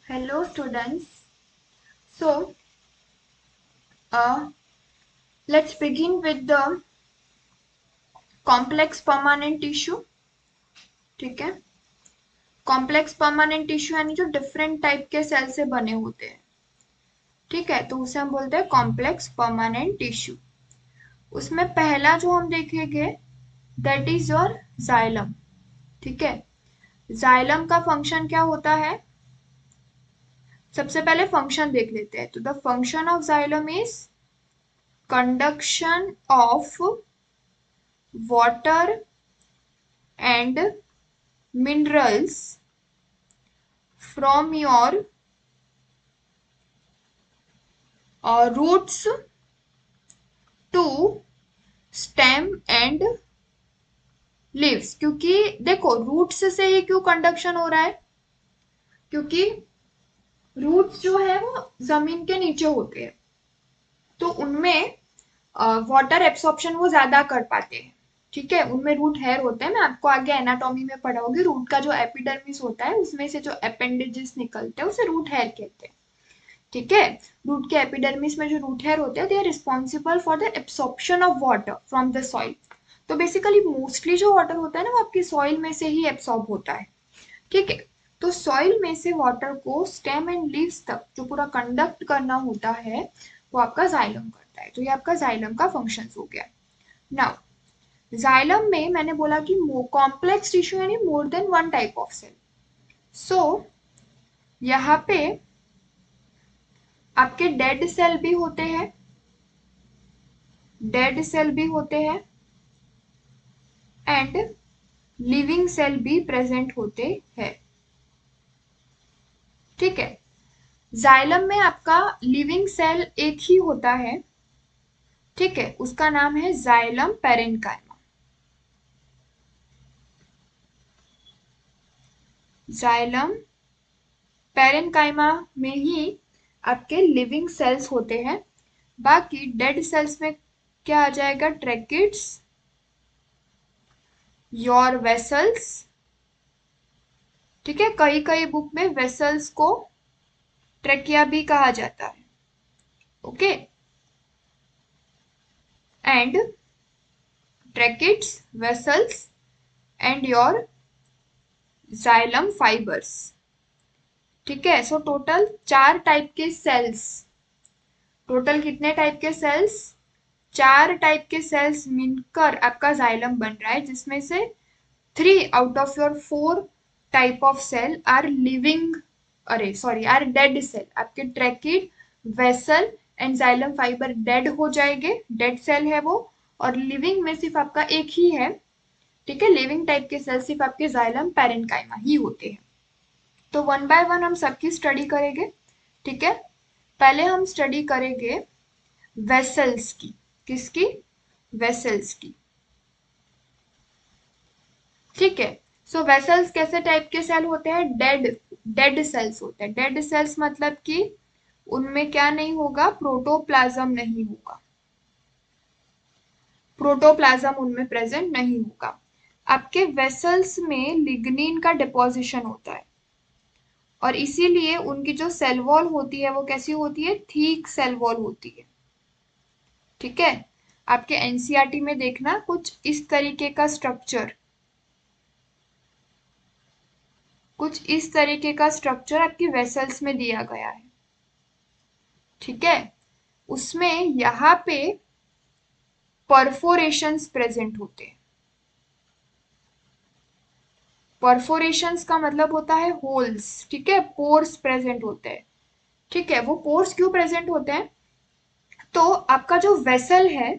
Hello students. So uh, let's begin with the complex permanent tissue. ठीक है. Complex permanent tissue यानी जो different type के cell से बने होते हैं. ठीक है, तो उसे हम बोलते हैं कॉम्प्लेक्स परमानेंट टिश्यू. उसमें पहला जो हम देखेंगे दैट इज योर जाइलम. ठीक है. जाइलम का फंक्शन क्या होता है? सबसे पहले फंक्शन देख लेते हैं. तो the function of xylem is conduction of water and minerals from your roots to stem and leaves. क्योंकि देखो रूट्स से ही क्यों कंडक्शन हो रहा है? क्योंकि रूट्स जो है वो जमीन के नीचे होते हैं, तो उनमें वाटर एब्सॉर्प्शन वो ज्यादा कर पाते हैं. ठीक है, उनमें रूट हेयर होते हैं. मैं आपको आगे एनाटॉमी में पढ़ाऊंगी. रूट का जो एपिडर्मिस होता है उसमें से जो अपेंडेजेस निकलते हैं उसे रूट हेयर कहते हैं. ठीक है. रूट के एपिडर्मिस में जो रूट हेयर होते हैं they are responsible for the absorption of water from the soil. तो बेसिकली मोस्टली जो वाटर होता है ना वो आपकी सॉइल में से ही एब्सॉर्ब होता है. ठीक है. तो सॉइल में से वाटर को स्टेम एंड लीव्स तक जो पूरा कंडक्ट करना होता है वो आपका जाइलम करता है. तो ये आपका जाइलम का फंक्शन हो गया. नाउ जाइलम में मैंने बोला कि कॉम्प्लेक्स टिश्यू यानी more than one type of cell. So यहाँ पे आपके डेड सेल भी होते हैं, डेड सेल भी होते हैं एंड लिविंग सेल भी प्रेजेंट होते हैं. ठीक है. जाइलम में आपका लिविंग सेल एक ही होता है. ठीक है, उसका नाम है जाइलम पेरेन्काइमा. जाइलम पेरेन्काइमा में ही आपके लिविंग सेल्स होते हैं. बाकी डेड सेल्स में क्या आ जाएगा? Tracheids, your vessels. ठीक है, कई कई बुक में वेसल्स को ट्रेकिया भी कहा जाता है. Okay. And tracheids, vessels and your xylem fibres. ठीक है. सो टोटल 4 टाइप के सेल्स. टोटल कितने टाइप के सेल्स? 4 टाइप के सेल्स मिलकर आपका जाइलम बन रहा है, जिसमें से 3 out of your 4 type of cell are living, अरे सॉरी, आर डेड सेल. आपके tracheid, vessel and xylem fibre dead हो जाएंगे, डेड सेल है वो. और लिविंग में सिर्फ आपका एक ही है. ठीक है, लिविंग टाइप के सेल सिर्फ आपके जाइलम पेरेन्काइमा ही होते हैं. तो वन बाय वन हम सबकी स्टडी करेंगे. ठीक है. पहले हम स्टडी करेंगे वेसल्स की. किसकी? वेसल्स की. ठीक है. सो वेसल्स कैसे टाइप के सेल होते हैं? डेड, डेड सेल्स होते हैं. डेड सेल्स मतलब कि उनमें क्या नहीं होगा? प्रोटोप्लाज्म नहीं होगा. प्रोटोप्लाज्म उनमें प्रेजेंट नहीं होगा. आपके वेसल्स में लिग्निन का डिपोजिशन होता है और इसीलिए उनकी जो सेल वॉल होती है वो कैसी होती है? थीक सेल वॉल होती है. ठीक है. आपके एनसीईआरटी में देखना कुछ इस तरीके का स्ट्रक्चर, कुछ इस तरीके का स्ट्रक्चर आपकी वेसल्स में दिया गया है. ठीक है. उसमें यहाँ पे परफोरेशंस प्रेजेंट होते हैं. परफोरेशंस का मतलब होता है होल्स. ठीक है, पोर्स प्रेजेंट होते हैं. ठीक है, वो पोर्स क्यों प्रेजेंट होते हैं? तो आपका जो वेसल है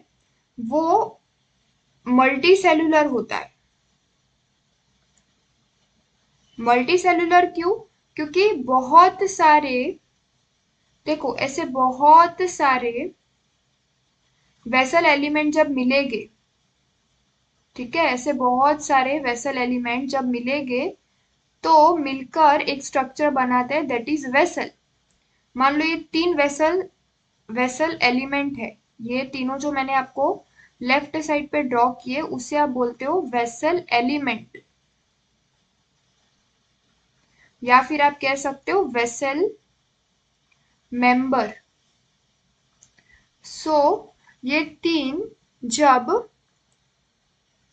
वो मल्टी सेलुलर होता है. मल्टी सेलुलर क्यों? क्योंकि बहुत सारे, देखो ऐसे बहुत सारे वेसल एलिमेंट जब मिलेंगे, ठीक है, ऐसे बहुत सारे वेसल एलिमेंट जब मिलेंगे तो मिलकर एक स्ट्रक्चर बनाते हैं दैट इज वेसल. मान लो ये 3 वेसल, वेसल एलिमेंट है. ये तीनों जो मैंने आपको लेफ्ट साइड पे ड्रॉ किए उसे आप बोलते हो वेसल एलिमेंट. या फिर आप कह सकते हो वेसल मेंबर। सो ये तीन जब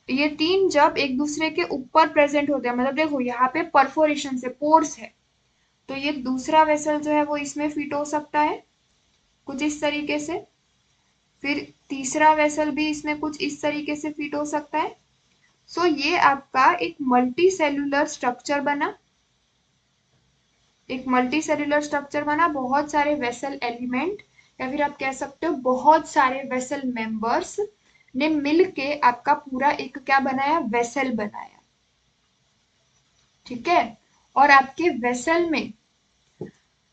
ये तीन जब एक दूसरे के ऊपर प्रेजेंट होते हैं, मतलब देखो यहाँ पे परफोरेशन से पोर्स है, तो ये दूसरा वेसल जो है वो इसमें फिट हो सकता है कुछ इस तरीके से, फिर तीसरा वेसल भी इसमें कुछ इस तरीके से फिट हो सकता है। सो ये आपका एक मल्टी सेलुलर स्ट्रक्चर बना, एक मल्टी सेलुलर स्ट्रक्चर बना, बहुत सारे वेसल एलिमेंट या फिर आप कह सकते हो बहुत सारे वेसल मेंबर्स ने मिलके आपका पूरा एक क्या बनाया, वेसल बनाया। ठीक है, और आपके वेसल में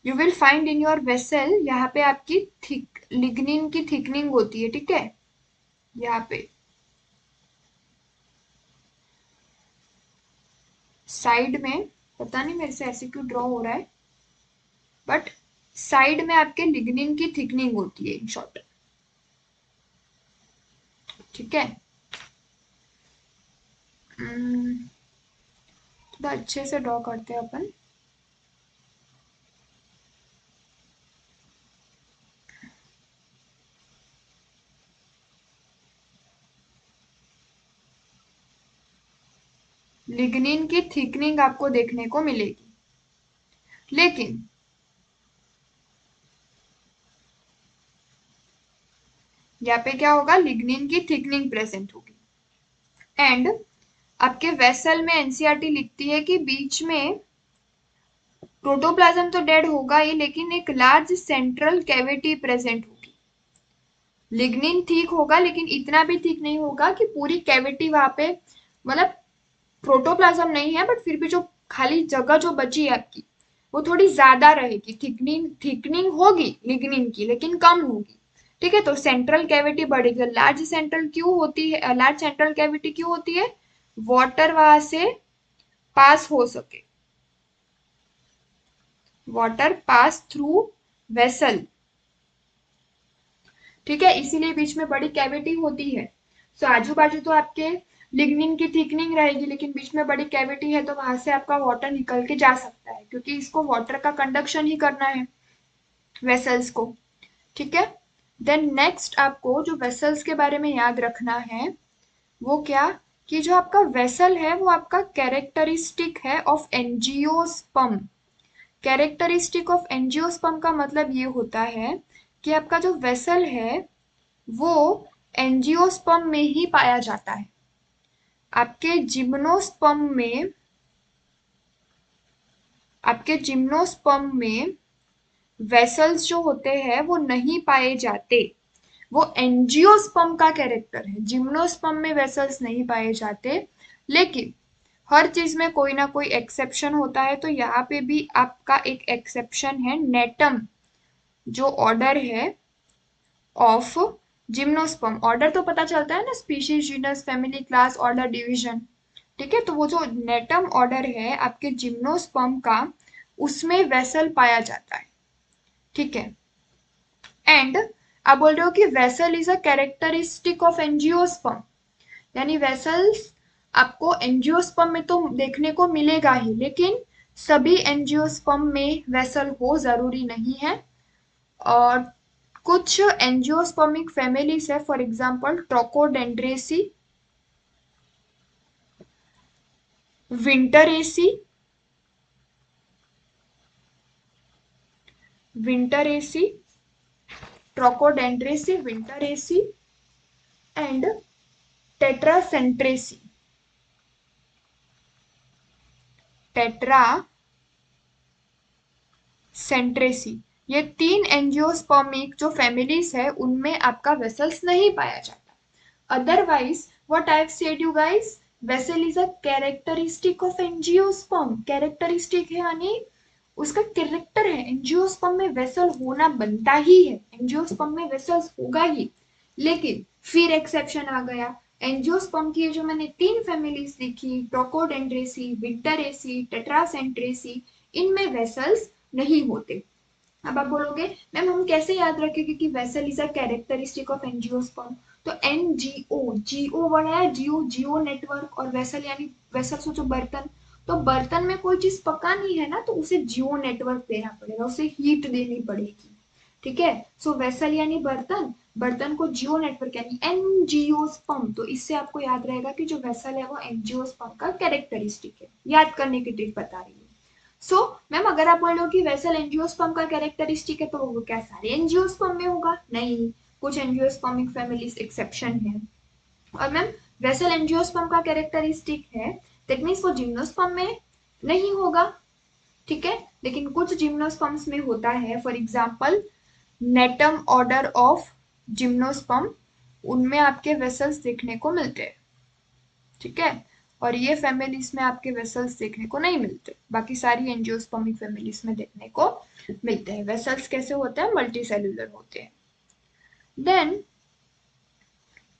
you will find in your vessel, यहाँ पे आपकी थिक लिग्निन की थिकनिंग होती है। ठीक है, यहाँ पे साइड में, पता नहीं मेरे से ऐसे क्यों ड्रॉ हो रहा है, बट साइड में आपके लिग्निन की थिकनिंग होती है इन शॉर्ट। ठीक है, थोड़ा अच्छे से ड्रॉ करते हैं अपन। लिग्निन की थिकनिंग आपको देखने को मिलेगी, लेकिन यहाँ पे क्या होगा, लिग्निन की थिकनिंग प्रेजेंट होगी। एंड आपके वेसल में एनसीईआरटी लिखती है कि बीच में प्रोटोप्लाज्म तो डेड होगा ही, लेकिन एक लार्ज सेंट्रल कैविटी प्रेजेंट होगी। लिग्निन ठीक होगा लेकिन इतना भी ठीक नहीं होगा कि पूरी कैविटी वहां पे, मतलब प्रोटोप्लाज्म नहीं है बट फिर भी जो खाली जगह जो बची है आपकी वो थोड़ी ज्यादा रहेगी, थिकनिंग थिकनिंग होगी लिग्निन की लेकिन कम होगी। ठीक है, तो सेंट्रल कैविटी बढ़ेगी। लार्ज सेंट्रल क्यों होती है, लार्ज सेंट्रल कैविटी क्यों होती है, वाटर वहां से पास हो सके, वाटर पास थ्रू वेसल। ठीक है, इसीलिए बीच में बड़ी कैविटी होती है। सो आजू बाजू तो आपके लिग्निन की थिकनिंग रहेगी लेकिन बीच में बड़ी कैविटी है, तो वहां से आपका वाटर निकल के जा सकता है क्योंकि इसको वाटर का कंडक्शन ही करना है वेसल्स को। ठीक है, देन नेक्स्ट आपको जो वेसल्स के बारे में याद रखना है वो क्या, कि जो आपका वेसल है वो आपका कैरेक्टरिस्टिक है of angiosperm. Characteristic of angiosperm का मतलब ये होता है कि आपका जो वेसल है वो एंजियोस्पर्म में ही पाया जाता है। आपके जिम्नोस्पर्म में, आपके जिम्नोस्पर्म में वेसल्स जो होते हैं वो नहीं पाए जाते, वो एंजियोस्पर्म का कैरेक्टर है। जिम्नोस्पर्म में वेसल्स नहीं पाए जाते, लेकिन हर चीज में कोई ना कोई एक्सेप्शन होता है, तो यहाँ पे भी आपका एक एक्सेप्शन है नेटम, जो ऑर्डर है ऑफ जिम्नोस्पर्म। ऑर्डर तो पता चलता है ना, species, genus, family, class, order, division. ठीक है, तो वो जो नेटम ऑर्डर है आपके जिम्नोस्पर्म का, उसमें वेसल पाया जाता है। ठीक है, एंड आप बोल रहे हो कि vessel is a characteristic of angiosperm, यानी वेसल्स आपको एंजियोस्पर्म में तो देखने को मिलेगा ही, लेकिन सभी एंजियोस्पर्म में वेसल हो जरूरी नहीं है। और कुछ एंजियोस्पर्मिक फैमिलीज है, फॉर एग्जांपल ट्रोकोडेंड्रेसी, विंटरेसी, विंटरेसी, ट्रोकोडेंड्रेसी, विंटरेसी एंड टेट्रासेंट्रेसी, टेट्रासेंट्रेसी। ये तीन एंजियोस्पर्मिक जो फैमिलीज है उनमें आपका वेसल्स नहीं पाया जाता। Otherwise what I have said you guys, vessel is a characteristic of angiosperm. Characteristic है यानी उसका कैरेक्टर है, एंजियोस्पर्म में वेसल होना बनता ही है, एंजियोस्पर्म में वेसल्स होगा ही। लेकिन फिर एक्सेप्शन आ गया, एंजियोस्पर्म की जो मैंने तीन फैमिलीज लिखी, ट्रोकोडेंड्रेसी, विंटरेसी, टेट्रासेंट्रेसी, इनमें वेसल्स नहीं होते। अब आप बोलोगे मैम हम कैसे याद रखेंगे कि vessel is a characteristic of angiosperm, तो एनजीओ, जीओ वर्ड है, जियो जियो नेटवर्क, और वेसल यानी वेसल सोचो बर्तन, तो बर्तन में कोई चीज पका नहीं है ना, तो उसे जियो नेटवर्क देना पड़ेगा, उसे हीट देनी पड़ेगी। ठीक है, सो वेसल यानी बर्तन, बर्तन को जियो नेटवर्क यानी एंजियोस्पर्म। तो इससे आपको याद रहेगा कि जो वेसल है वो एंजियोस्पर्म का कैरेक्टरिस्टिक है। याद करने की ट्रिक बता रही हूँ। सो मैम अगर आप बोल रहे हो कि वेसल एंजियोस्पर्म का कैरेक्टरिस्टिक है, तो वो क्या सारे एंजियोस्पर्म में होगा? नहीं, कुछ एंजियोस्पर्मिक फैमिलीज एक्सेप्शन है। और मैम वेसल एंजियोस्पर्म का कैरेक्टरिस्टिक है, दैट मीन्स वो जिम्नोस्पर्म में नहीं होगा। ठीक है, लेकिन कुछ जिम्नोस्पर्म्स में होता है। For example gnetum order of gymnosperm, उनमें आपके वेसल्स देखने को मिलते हैं। ठीक है, और ये फैमिलीज में आपके वेसल्स देखने को नहीं मिलते, बाकी सारी एंजियोस्पर्मिक फैमिलीज में देखने को मिलते हैं। वेसल्स कैसे होते हैं? मल्टी सेलुलर होते हैं। देन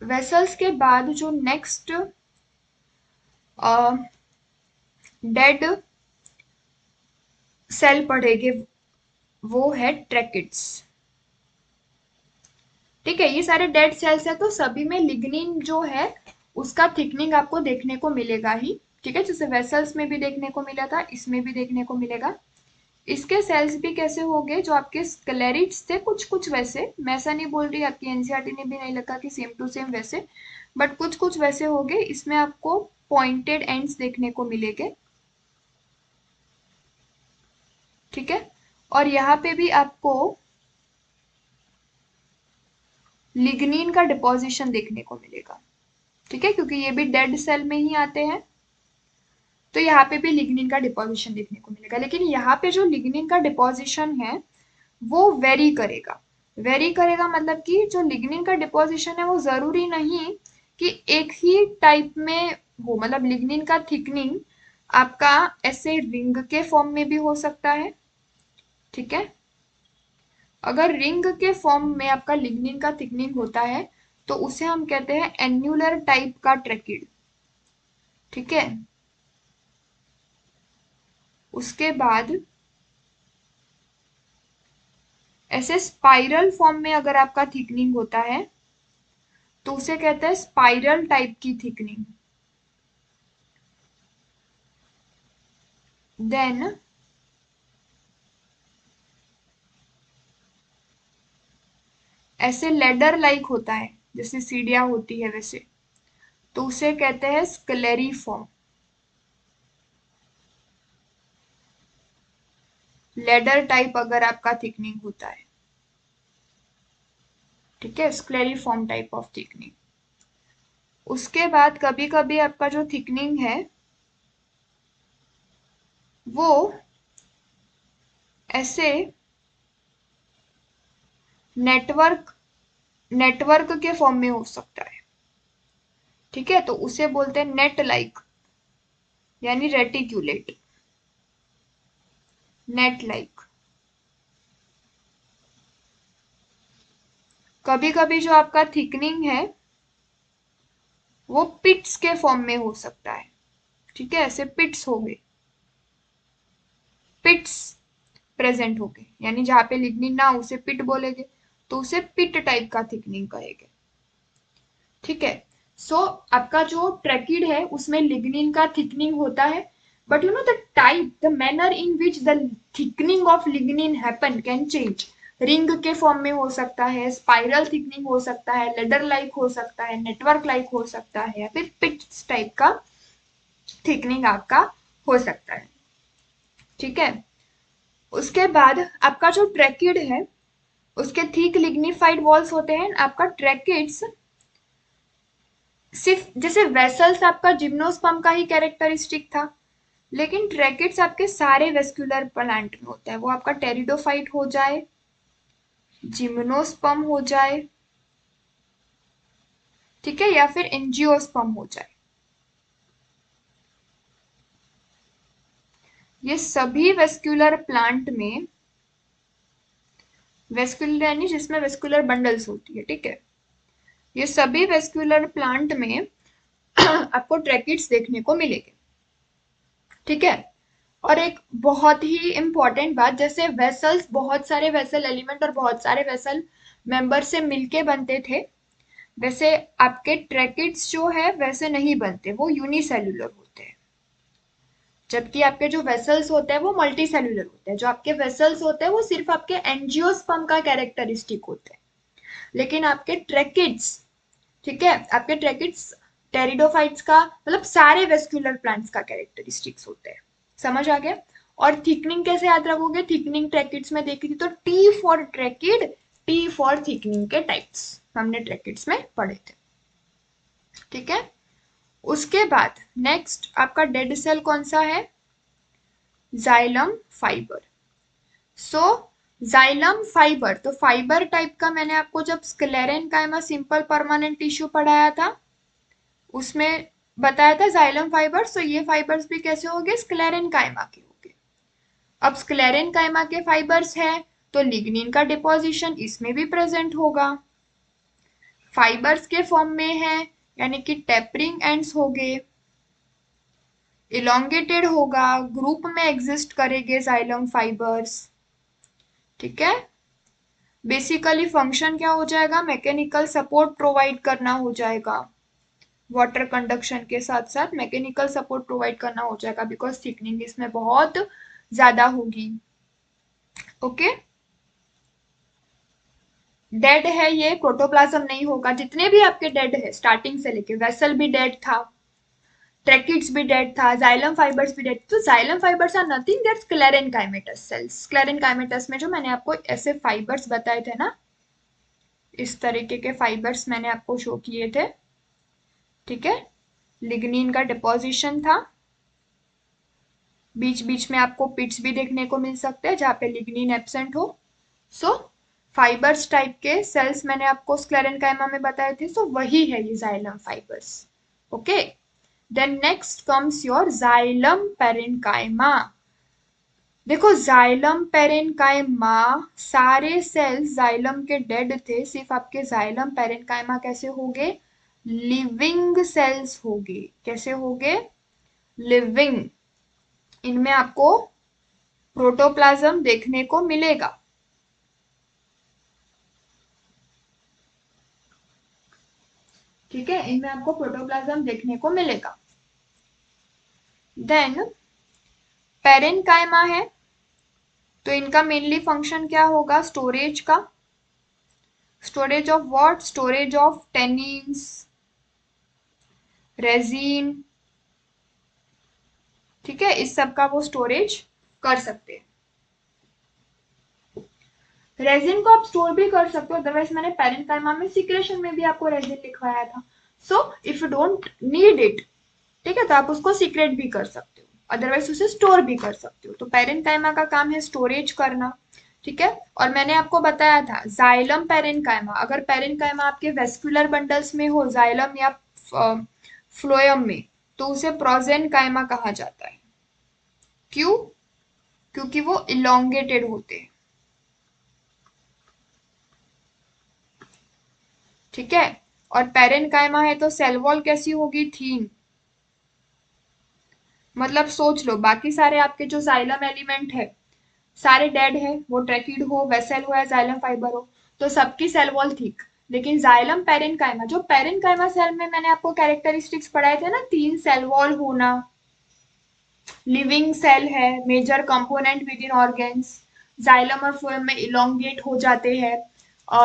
वेसल्स के बाद जो नेक्स्ट डेड सेल पढ़ेंगे वो है ट्रैकिड्स। ठीक है, ये सारे डेड सेल्स है, तो सभी में लिग्निन जो है उसका थिकनिंग आपको देखने को मिलेगा ही। ठीक है, जैसे वेसल्स में भी देखने को मिला था, इसमें भी देखने को मिलेगा। इसके सेल्स भी कैसे होंगे? जो आपके स्क्लेरिड्स थे कुछ कुछ वैसे, मैं ऐसा नहीं बोल रही, आपकी एनसीईआरटी ने भी नहीं लिखा कि सेम टू सेम वैसे, बट कुछ कुछ वैसे होंगे। इसमें आपको पॉइंटेड एंड्स देखने को मिलेंगे। ठीक है, और यहाँ पे भी आपको लिग्निन का डिपोजिशन देखने को मिलेगा। ठीक है, क्योंकि ये भी डेड सेल में ही आते हैं, तो यहाँ पे भी लिग्निन का डिपोजिशन देखने को मिलेगा। लेकिन यहाँ पे जो लिग्निन का डिपोजिशन है वो वेरी करेगा। वेरी करेगा मतलब कि जो लिग्निन का डिपोजिशन है वो जरूरी नहीं कि एक ही टाइप में हो। मतलब लिग्निन का थिकनिंग आपका ऐसे रिंग के फॉर्म में भी हो सकता है। ठीक है, अगर रिंग के फॉर्म में आपका लिग्निन का थिकनिंग होता है तो उसे हम कहते हैं एन्युलर टाइप का ट्रैकिड। ठीक है, उसके बाद ऐसे स्पाइरल फॉर्म में अगर आपका थिकनिंग होता है तो उसे कहते हैं स्पाइरल टाइप की थिकनिंग। देन ऐसे लेडर लाइक होता है, जैसे सीढ़ियां होती है वैसे, तो उसे कहते हैं स्क्लेरिफॉर्म। लेडर टाइप अगर आपका थिकनिंग होता है। ठीक है, स्क्लेरिफॉर्म टाइप ऑफ थिकनिंग। उसके बाद कभी कभी आपका जो थिकनिंग है वो ऐसे नेटवर्क नेटवर्क के फॉर्म में हो सकता है। ठीक है, तो उसे बोलते हैं नेट लाइक यानी रेटिक्यूलेट। Net like. कभी कभी जो आपका थिकनिंग है वो पिट्स के फॉर्म में हो सकता है। ठीक है, ऐसे पिट्स हो गए, पिट्स प्रेजेंट हो गए, यानी जहां पे लिग्निन ना उसे पिट बोलेंगे, तो उसे पिट टाइप का थिकनिंग कहेंगे। ठीक है, सो आपका जो ट्रैकिड है उसमें लिग्निन का थिकनिंग होता है, but you know the type, the manner in which the thickening of lignin happen can change. Ring के फॉर्म में हो सकता है, स्पाइरल थिकनिंग हो सकता है, लेडर लाइक हो सकता है, नेटवर्क लाइक हो सकता है, या फिर पिट्स टाइप का थिकनिंग आपका हो सकता है। ठीक है, उसके बाद आपका जो ट्रैकिड है उसके थिक लिग्निफाइड वॉल्स होते हैं। आपका ट्रैकिड्स सिर्फ जैसे वेसल्स आपका जिम्नोस्पर्म का ही कैरेक्टरिस्टिक था, लेकिन ट्रैकिड्स आपके सारे वेस्कुलर प्लांट में होता है। वो आपका टेरिडोफाइट हो जाए, जिम्नोस्पर्म हो जाए, ठीक है, या फिर एंजियोस्पर्म हो जाए, ये सभी वेस्कुलर प्लांट में, वेस्कुलर यानी जिसमें वेस्कुलर बंडल्स होती है, ठीक है, ये सभी वेस्कुलर प्लांट में आपको ट्रैकिड्स देखने को मिलेंगे। ठीक है, और एक बहुत ही इंपॉर्टेंट बात, जैसे वेसल्स बहुत सारे वेसल एलिमेंट और बहुत सारे वेसल मेंबर से मिलके बनते थे, वैसे आपके ट्रैकिड्स जो है वैसे नहीं बनते, वो यूनिसेल्युलर होते हैं। जबकि आपके जो वेसल्स होते हैं वो मल्टी सेल्यूलर होते हैं। जो आपके वेसल्स होते हैं वो सिर्फ आपके एंजियोस्पर्म का कैरेक्टरिस्टिक होते हैं, लेकिन आपके ट्रैकिड्स, ठीक है, आपके ट्रैकिड्स टेरिडोफाइट्स का मतलब सारे वेस्कुलर प्लांट्स का कैरेक्टरिस्टिक्स होते हैं। समझ आ गया? और थिकनिंग कैसे याद रखोगे? थिकनिंग ट्रैकिड्स में देखी थी तो T for tracheid, T for thickening के टाइप्स हमने ट्रैकिड्स में पढ़े थे। ठीक है, उसके बाद नेक्स्ट आपका डेड सेल कौन सा है? Xylem fibre. So xylem fibre, तो फाइबर टाइप का मैंने आपको जब स्क्लेरेनकाइमा सिंपल परमानेंट टिश्यू पढ़ाया था उसमें बताया था जाइलम फाइबर्स। तो ये फाइबर्स भी कैसे होंगे? स्क्लेरेनकाइमा के होंगे। अब स्क्लेरेनकाइमा के फाइबर्स है तो लिग्निन का डिपोजिशन इसमें भी प्रेजेंट होगा। फाइबर्स के फॉर्म में है यानी कि टेपरिंग एंड्स होंगे, इलोंगेटेड होगा, ग्रुप में एग्जिस्ट करेंगे जाइलम फाइबर्स। ठीक है, बेसिकली फंक्शन क्या हो जाएगा? मैकेनिकल सपोर्ट प्रोवाइड करना हो जाएगा, वाटर कंडक्शन के साथ साथ मैकेनिकल सपोर्ट प्रोवाइड करना हो जाएगा, बिकॉज थिकनिंग इसमें बहुत ज्यादा होगी। ओके, डेड है ये, प्रोटोप्लाज्म नहीं होगा। जितने भी आपके डेड है स्टार्टिंग से लेके, वेसल भी डेड था, ट्रैकिड्स भी डेड था, जाइलम फाइबर्स भी डेड। तो xylem fibres are nothing that sclerenchymatous cells. Sclerenchymatous में जो मैंने आपको ऐसे फाइबर्स बताए थे ना, इस तरीके के फाइबर्स मैंने आपको शो किए थे। ठीक है, लिग्निन का डिपोजिशन था, बीच बीच में आपको पिट्स भी देखने को मिल सकते हैं जहाँ पे लिग्निन एब्सेंट हो। सो फाइबर्स टाइप के सेल्स मैंने आपको स्क्लेरेनकाइमा में बताए थे, सो वही है ये xylem fibres. Okay, then next comes your xylem parenchyma. देखो जाइलम पेरेन्काइमा, सारे सेल्स जाइलम के डेड थे, सिर्फ आपके जाइलम पेरेन्काइमा कैसे होंगे? लिविंग सेल्स होंगे। कैसे होंगे? लिविंग। इनमें आपको प्रोटोप्लाज्म देखने को मिलेगा। ठीक है, इनमें आपको प्रोटोप्लाज्म देखने को मिलेगा। देन पेरेन्काइमा है तो इनका मेनली फंक्शन क्या होगा? स्टोरेज का। Storage of what? Storage of tannins, resin. ठीक है, इस सब का वो स्टोरेज कर सकते हैं। रेजिन को आप स्टोर भी कर सकते हो, अदरवाइज मैंने पेरेन्काइमा में सिक्रेशन में भी आपको रेजिन लिखवाया था। So if you don't need it, ठीक है, तो आप उसको सीक्रेट भी कर सकते हो, अदरवाइज उसे स्टोर भी कर सकते हो। तो पेरेन्काइमा का काम है स्टोरेज करना। ठीक है, और मैंने आपको बताया था जाइलम पेरेन्काइमा, अगर पेरेन्काइमा आपके वेस्कुलर बंडल्स में हो, जाइलम या फ्लोएम में, तो उसे प्रोजेनकाइमा कहा जाता है। क्यों? क्योंकि वो इलोंगेटेड होते हैं। ठीक है, और पेरेन्काइमा है तो सेल वॉल कैसी होगी? थीन। मतलब सोच लो, बाकी सारे आपके जो जाइलम एलिमेंट है सारे डेड है, वो ट्रैकिड हो, वेसल हो या जाइलम फाइबर हो, तो सबकी सेल वॉल थिक। लेकिन जाइलम पेरेन्काइमा, जो पेरेन्काइमा सेल में मैंने आपको कैरेक्टरिस्टिक्स पढ़ाए थे ना, 3 सेल वॉल होना, लिविंग सेल है, major component within organs, xylem और फ्लोएम में इलोंगेट हो जाते हैं,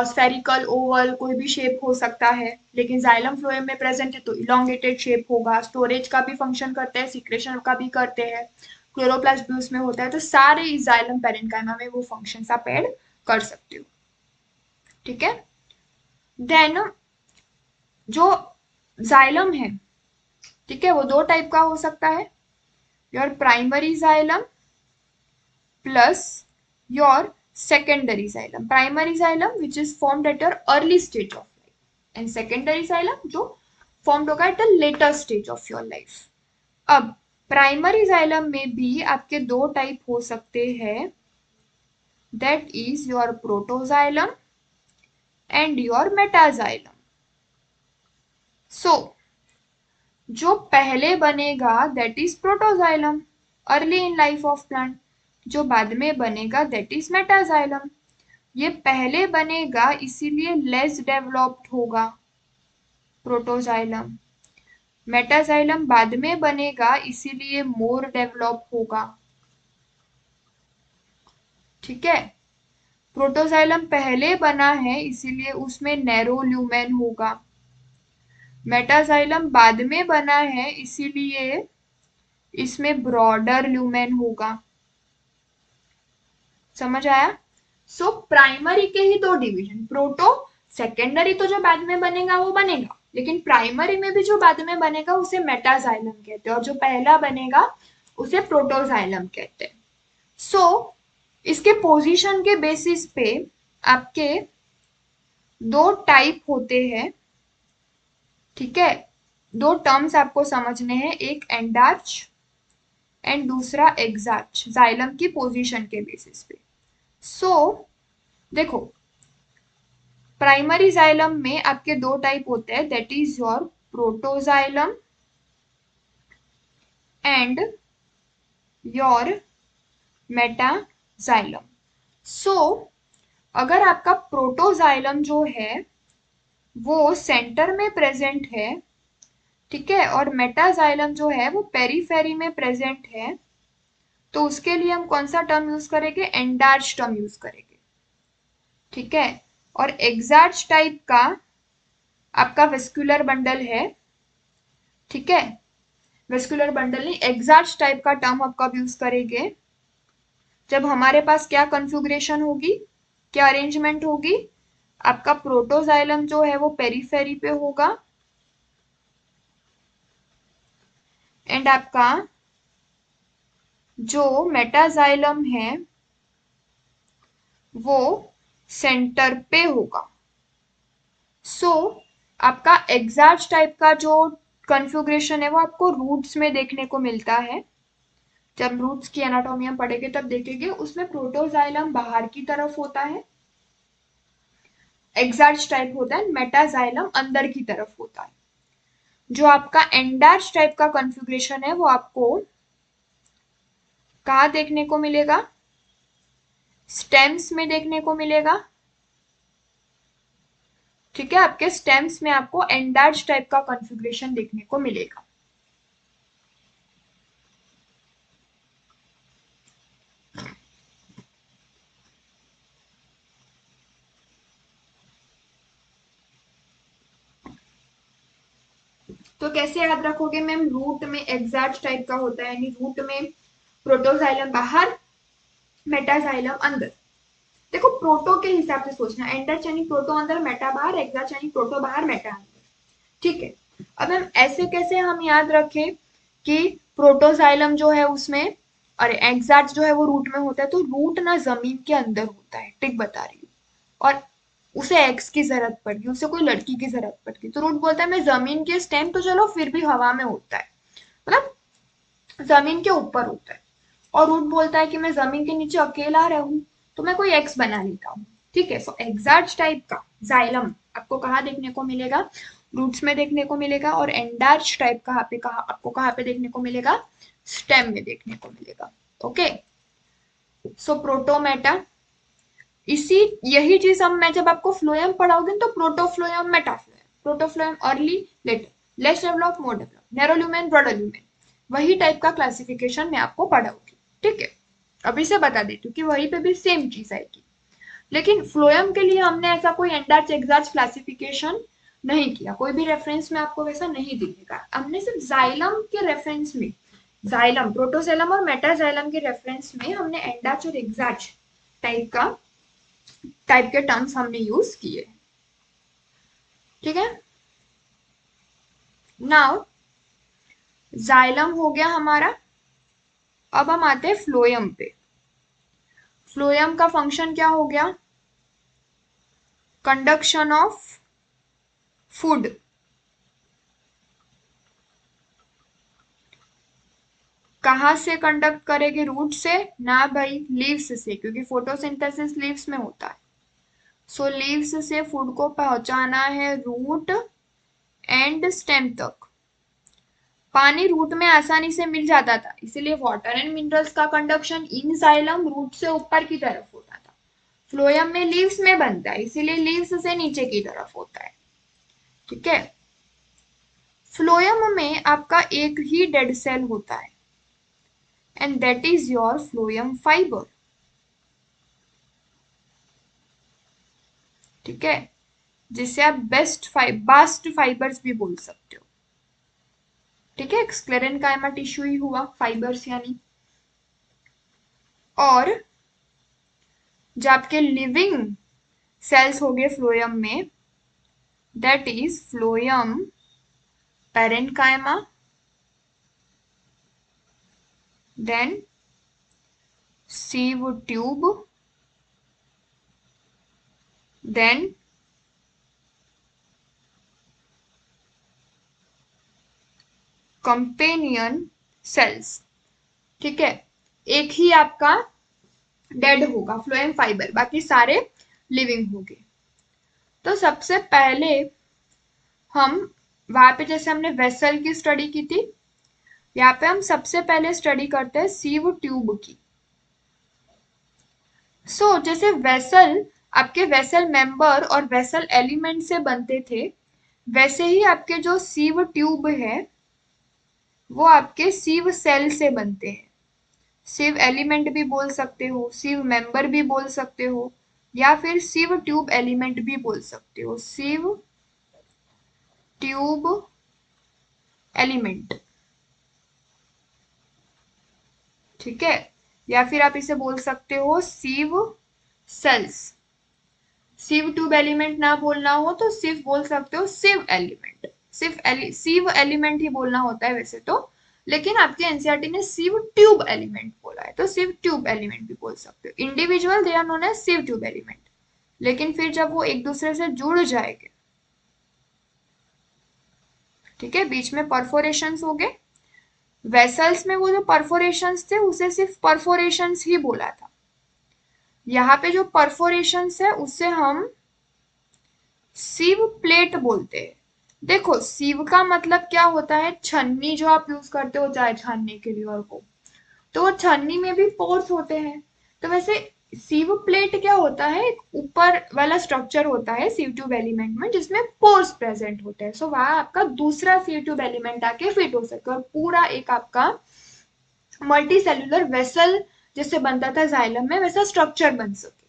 स्फेरिकल, ओवल, कोई भी शेप हो सकता है, लेकिन जाइलम फ्लोएम में प्रेजेंट है तो इलोंगेटेड शेप होगा। स्टोरेज का भी फंक्शन करते हैं, सिक्रेशन का भी करते हैं, क्लोरोप्लास्ट भी उसमें होता है। तो सारे इस जाइलम पेरेन्काइमा में वो फंक्शंस आप ऐड कर सकते हो। ठीक है, देन जो जाइलम है, ठीक है, वो दो टाइप का हो सकता है, your primary xylem plus your secondary xylem. Primary xylem which is formed at your early stage of life and secondary xylem जो formed होगा at a later stage of your life. अब प्राइमरी जाइलम में भी आपके दो type हो सकते हैं, that is your protoxylem and your metaxylem. So जो पहले बनेगा that is protoxylem, early in life of plant. जो बाद में बनेगा दैट इज मेटाजाइलम। ये पहले बनेगा इसीलिए लेस डेवलप्ड होगा प्रोटोजाइलम, मेटाजाइलम बाद में बनेगा इसीलिए मोर डेवलप होगा। ठीक है, प्रोटोजाइलम पहले बना है इसीलिए उसमें नैरो ल्यूमेन होगा। मेटाजाइलम बाद में बना है इसीलिए इसमें ब्रॉडर ल्यूमेन होगा। समझ आया? सो प्राइमरी के ही दो डिवीजन, प्रोटो, सेकेंडरी तो जो बाद में बनेगा वो बनेगा, लेकिन प्राइमरी में भी जो बाद में बनेगा उसे मेटाजाइलम कहते हैं, और जो पहला बनेगा उसे प्रोटोजाइलम कहते हैं। सो इसके पोजीशन के बेसिस पे आपके दो टाइप होते हैं। ठीक है, दो टर्म्स आपको समझने हैं, एक एंडार्च एंड दूसरा एग्जार्च, जाइलम की पोजीशन के बेसिस पे। सो देखो, प्राइमरी जाइलम में आपके दो टाइप होते हैं, that is your protoxylem and your metaxylem. So अगर आपका प्रोटोजाइलम जो है वो सेंटर में प्रेजेंट है, ठीक है, और मेटाजाइलम जो है वो पेरीफेरी में प्रेजेंट है, तो उसके लिए हम कौन सा टर्म यूज करेंगे? एंडार्च टर्म यूज करेंगे। ठीक है, और एग्जार्च टाइप का आपका वेस्कुलर बंडल है। ठीक है, वेस्कुलर बंडल नहीं, एग्जार्च टाइप का टर्म आप कब यूज करेंगे? जब हमारे पास क्या कॉन्फ़िगरेशन होगी, क्या अरेंजमेंट होगी? आपका प्रोटोजाइलम जो है वो पेरीफेरी पे होगा एंड आपका जो मेटाजाइलम है वो सेंटर पे होगा। सो आपका एग्जार्च टाइप का जो कॉन्फ़िगरेशन है वो आपको रूट्स में देखने को मिलता है। जब रूट्स की एनाटॉमी हम पढ़ेंगे तब देखेंगे, उसमें प्रोटोजाइलम बाहर की तरफ होता है, एग्जार्च टाइप होता है, मेटाजाइलम अंदर की तरफ होता है। जो आपका एंडार्च टाइप का कॉन्फ़िगरेशन है वो आपको कहाँ देखने को मिलेगा? स्टेम्स में देखने को मिलेगा। ठीक है, आपके स्टेम्स में आपको एंडार्च टाइप का कॉन्फ़िगरेशन देखने को मिलेगा। तो कैसे याद रखोगे मैम? रूट में एग्जैक्ट टाइप का होता है, यानी रूट में प्रोटोजाइलम बाहर, मेटाजाइलम अंदर। देखो, प्रोटो के हिसाब से सोचना, एंडर यानी प्रोटो अंदर, मेटा बाहर, एग्जैक्ट यानी प्रोटो बाहर, मेटा अंदर। ठीक है, अब हम ऐसे कैसे हम याद रखें कि प्रोटोजाइलम जो है उसमें और एग्जैक्ट जो है वो रूट में होता है, तो रूट ना जमीन के अंदर होता है, ठीक बता रही हूँ, और उसे एक्स की जरूरत पड़ गई, उसे कोई लड़की की जरूरत पड़ गई, तो रूट बोलता है मैं जमीन के स्टेम तो चलो फिर भी हवा में होता है, मतलब जमीन के ऊपर होता है, और रूट बोलता है कि मैं जमीन के नीचे अकेला रहूं तो मैं कोई एक्स बना लेता हूँ। ठीक है, सो एग्जैक्ट टाइप का जाइलम आपको कहाँ देखने को मिलेगा? रूट्स में देखने को मिलेगा, और एंडार्च टाइप का आपको कहाँ पे देखने को मिलेगा? स्टेम में देखने को मिलेगा। ओके, सो प्रोटोमेटा, इसी यही चीज हम मैं जब आपको फ्लोएम पढ़ाऊंगी तो protophloem, metaphloem, protophloem early, later, less develop, more develop, narrow lumen, broader lumen, वही टाइप का क्लासिफिकेशन मैं आपको पढ़ाऊंगी। ठीक है, अभी से बता देती हूँ कि वहीं पे भी सेम चीज आएगी, लेकिन फ्लोएम के लिए हमने ऐसा कोई एंडार्च एग्जार्च क्लासिफिकेशन नहीं किया, कोई भी रेफरेंस में आपको वैसा नहीं दिखेगा। हमने सिर्फ जाइलम के रेफरेंस में, जाइलम, प्रोटोजाइलम और मेटाजाइलम के रेफरेंस में हमने एंडार्च और एग्जार्च टाइप के टर्म्स हमने यूज किए। ठीक है, नाउ जाइलम हो गया हमारा, अब हम आते हैं फ्लोएम पे। फ्लोएम का फंक्शन क्या हो गया? Conduction of food. कहाँ से कंडक्ट करेगी? रूट से ना भाई, लीव्स से, क्योंकि फोटोसिंथेसिस लीव्स में होता है। सो लीव्स से फूड को पहुंचाना है रूट एंड स्टेम तक। पानी रूट में आसानी से मिल जाता था, इसीलिए वाटर एंड मिनरल्स का कंडक्शन इन जाइलम रूट से ऊपर की तरफ होता था। फ्लोएम में लीव्स में बनता है, इसीलिए लीव्स से नीचे की तरफ होता है। ठीक है, फ्लोएम में आपका एक ही डेड सेल होता है and that is your phloem fibre. ठीक है, जिसे आप बास्ट फाइबर्स भी बोल सकते हो। ठीक है, स्क्लेरेनकाइमा टिश्यू ही हुआ फाइबर्स यानी। और जो आपके लिविंग सेल्स हो गए फ्लोएम में, that is phloem parenchyma, then sieve tube, then companion cells. ठीक है, एक ही आपका डेड होगा फ्लोएम फाइबर, बाकी सारे लिविंग होंगे। तो सबसे पहले हम वहां पे जैसे हमने वेसल की स्टडी की थी, यहाँ पे हम सबसे पहले स्टडी करते हैं सीव ट्यूब की। जैसे वेसल आपके वेसल मेंबर और वेसल एलिमेंट से बनते थे, वैसे ही आपके जो सीव ट्यूब है वो आपके सीव सेल से बनते हैं। सिव एलिमेंट भी बोल सकते हो, सिव मेंबर भी बोल सकते हो, या फिर सिव ट्यूब एलिमेंट भी बोल सकते हो, सिव ट्यूब एलिमेंट। ठीक है, या फिर आप इसे बोल सकते हो सिव सेल्स। सिव ट्यूब एलिमेंट ना बोलना हो तो सिर्फ बोल सकते हो सिव एलिमेंट। सिव एलिमेंट ही बोलना होता है वैसे तो, लेकिन आपके एनसीईआरटी ने सिव ट्यूब एलिमेंट बोला है तो सिव ट्यूब एलिमेंट भी बोल सकते हो। Individual they are known as sieve tube element, लेकिन फिर जब वो एक दूसरे से जुड़ जाएंगे, ठीक है, बीच में परफोरेशंस हो गए। वेसल्स में वो जो परफोरेशंस थे उसे सिर्फ परफोरेशंस ही बोला था। यहाँ पे जो परफोरेशंस है उसे हम सीव प्लेट बोलते हैं। देखो, सीव का मतलब क्या होता है, छन्नी जो आप यूज करते हो चाय छानने के लिए और को, तो वो छन्नी में भी पोर्स होते हैं। तो वैसे सीव प्लेट क्या होता है, एक ऊपर वाला स्ट्रक्चर होता है सीव ट्यूब एलिमेंट में जिसमें पोर्स प्रेजेंट होते हैं। सो वहां आपका दूसरा सीव ट्यूब एलिमेंट आके फिट हो सके और पूरा एक आपका मल्टी सेल्यूलर वेसल जैसे बनता था जाइलम में वैसा स्ट्रक्चर बन सके।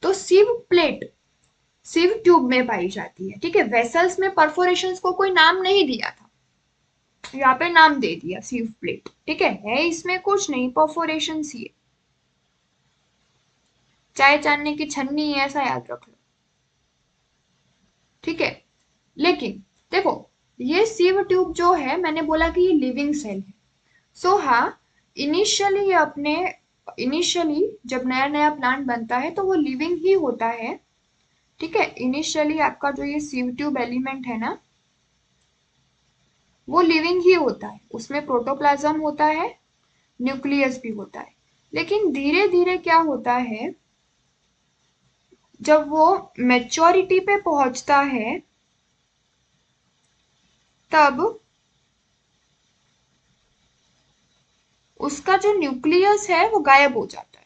तो सीव प्लेट सिव ट्यूब में पाई जाती है। ठीक है, वेसल्स में परफोरेशंस को कोई नाम नहीं दिया था, यहाँ पे नाम दे दिया सिव प्लेट। ठीक है इसमें कुछ नहीं, परफोरेशंस ही है, चाय जानने की छन्नी है ऐसा याद रख लो। ठीक है, लेकिन देखो ये सिव ट्यूब जो है मैंने बोला कि ये लिविंग सेल है। हाँ, इनिशियली जब नया नया प्लांट बनता है तो वो लिविंग ही होता है। ठीक है, इनिशियली आपका जो ये सिव ट्यूब एलिमेंट है ना वो लिविंग ही होता है, उसमें प्रोटोप्लाज्म होता है, न्यूक्लियस भी होता है। लेकिन धीरे धीरे क्या होता है, जब वो मेच्योरिटी पे पहुंचता है तब उसका जो न्यूक्लियस है वो गायब हो जाता है,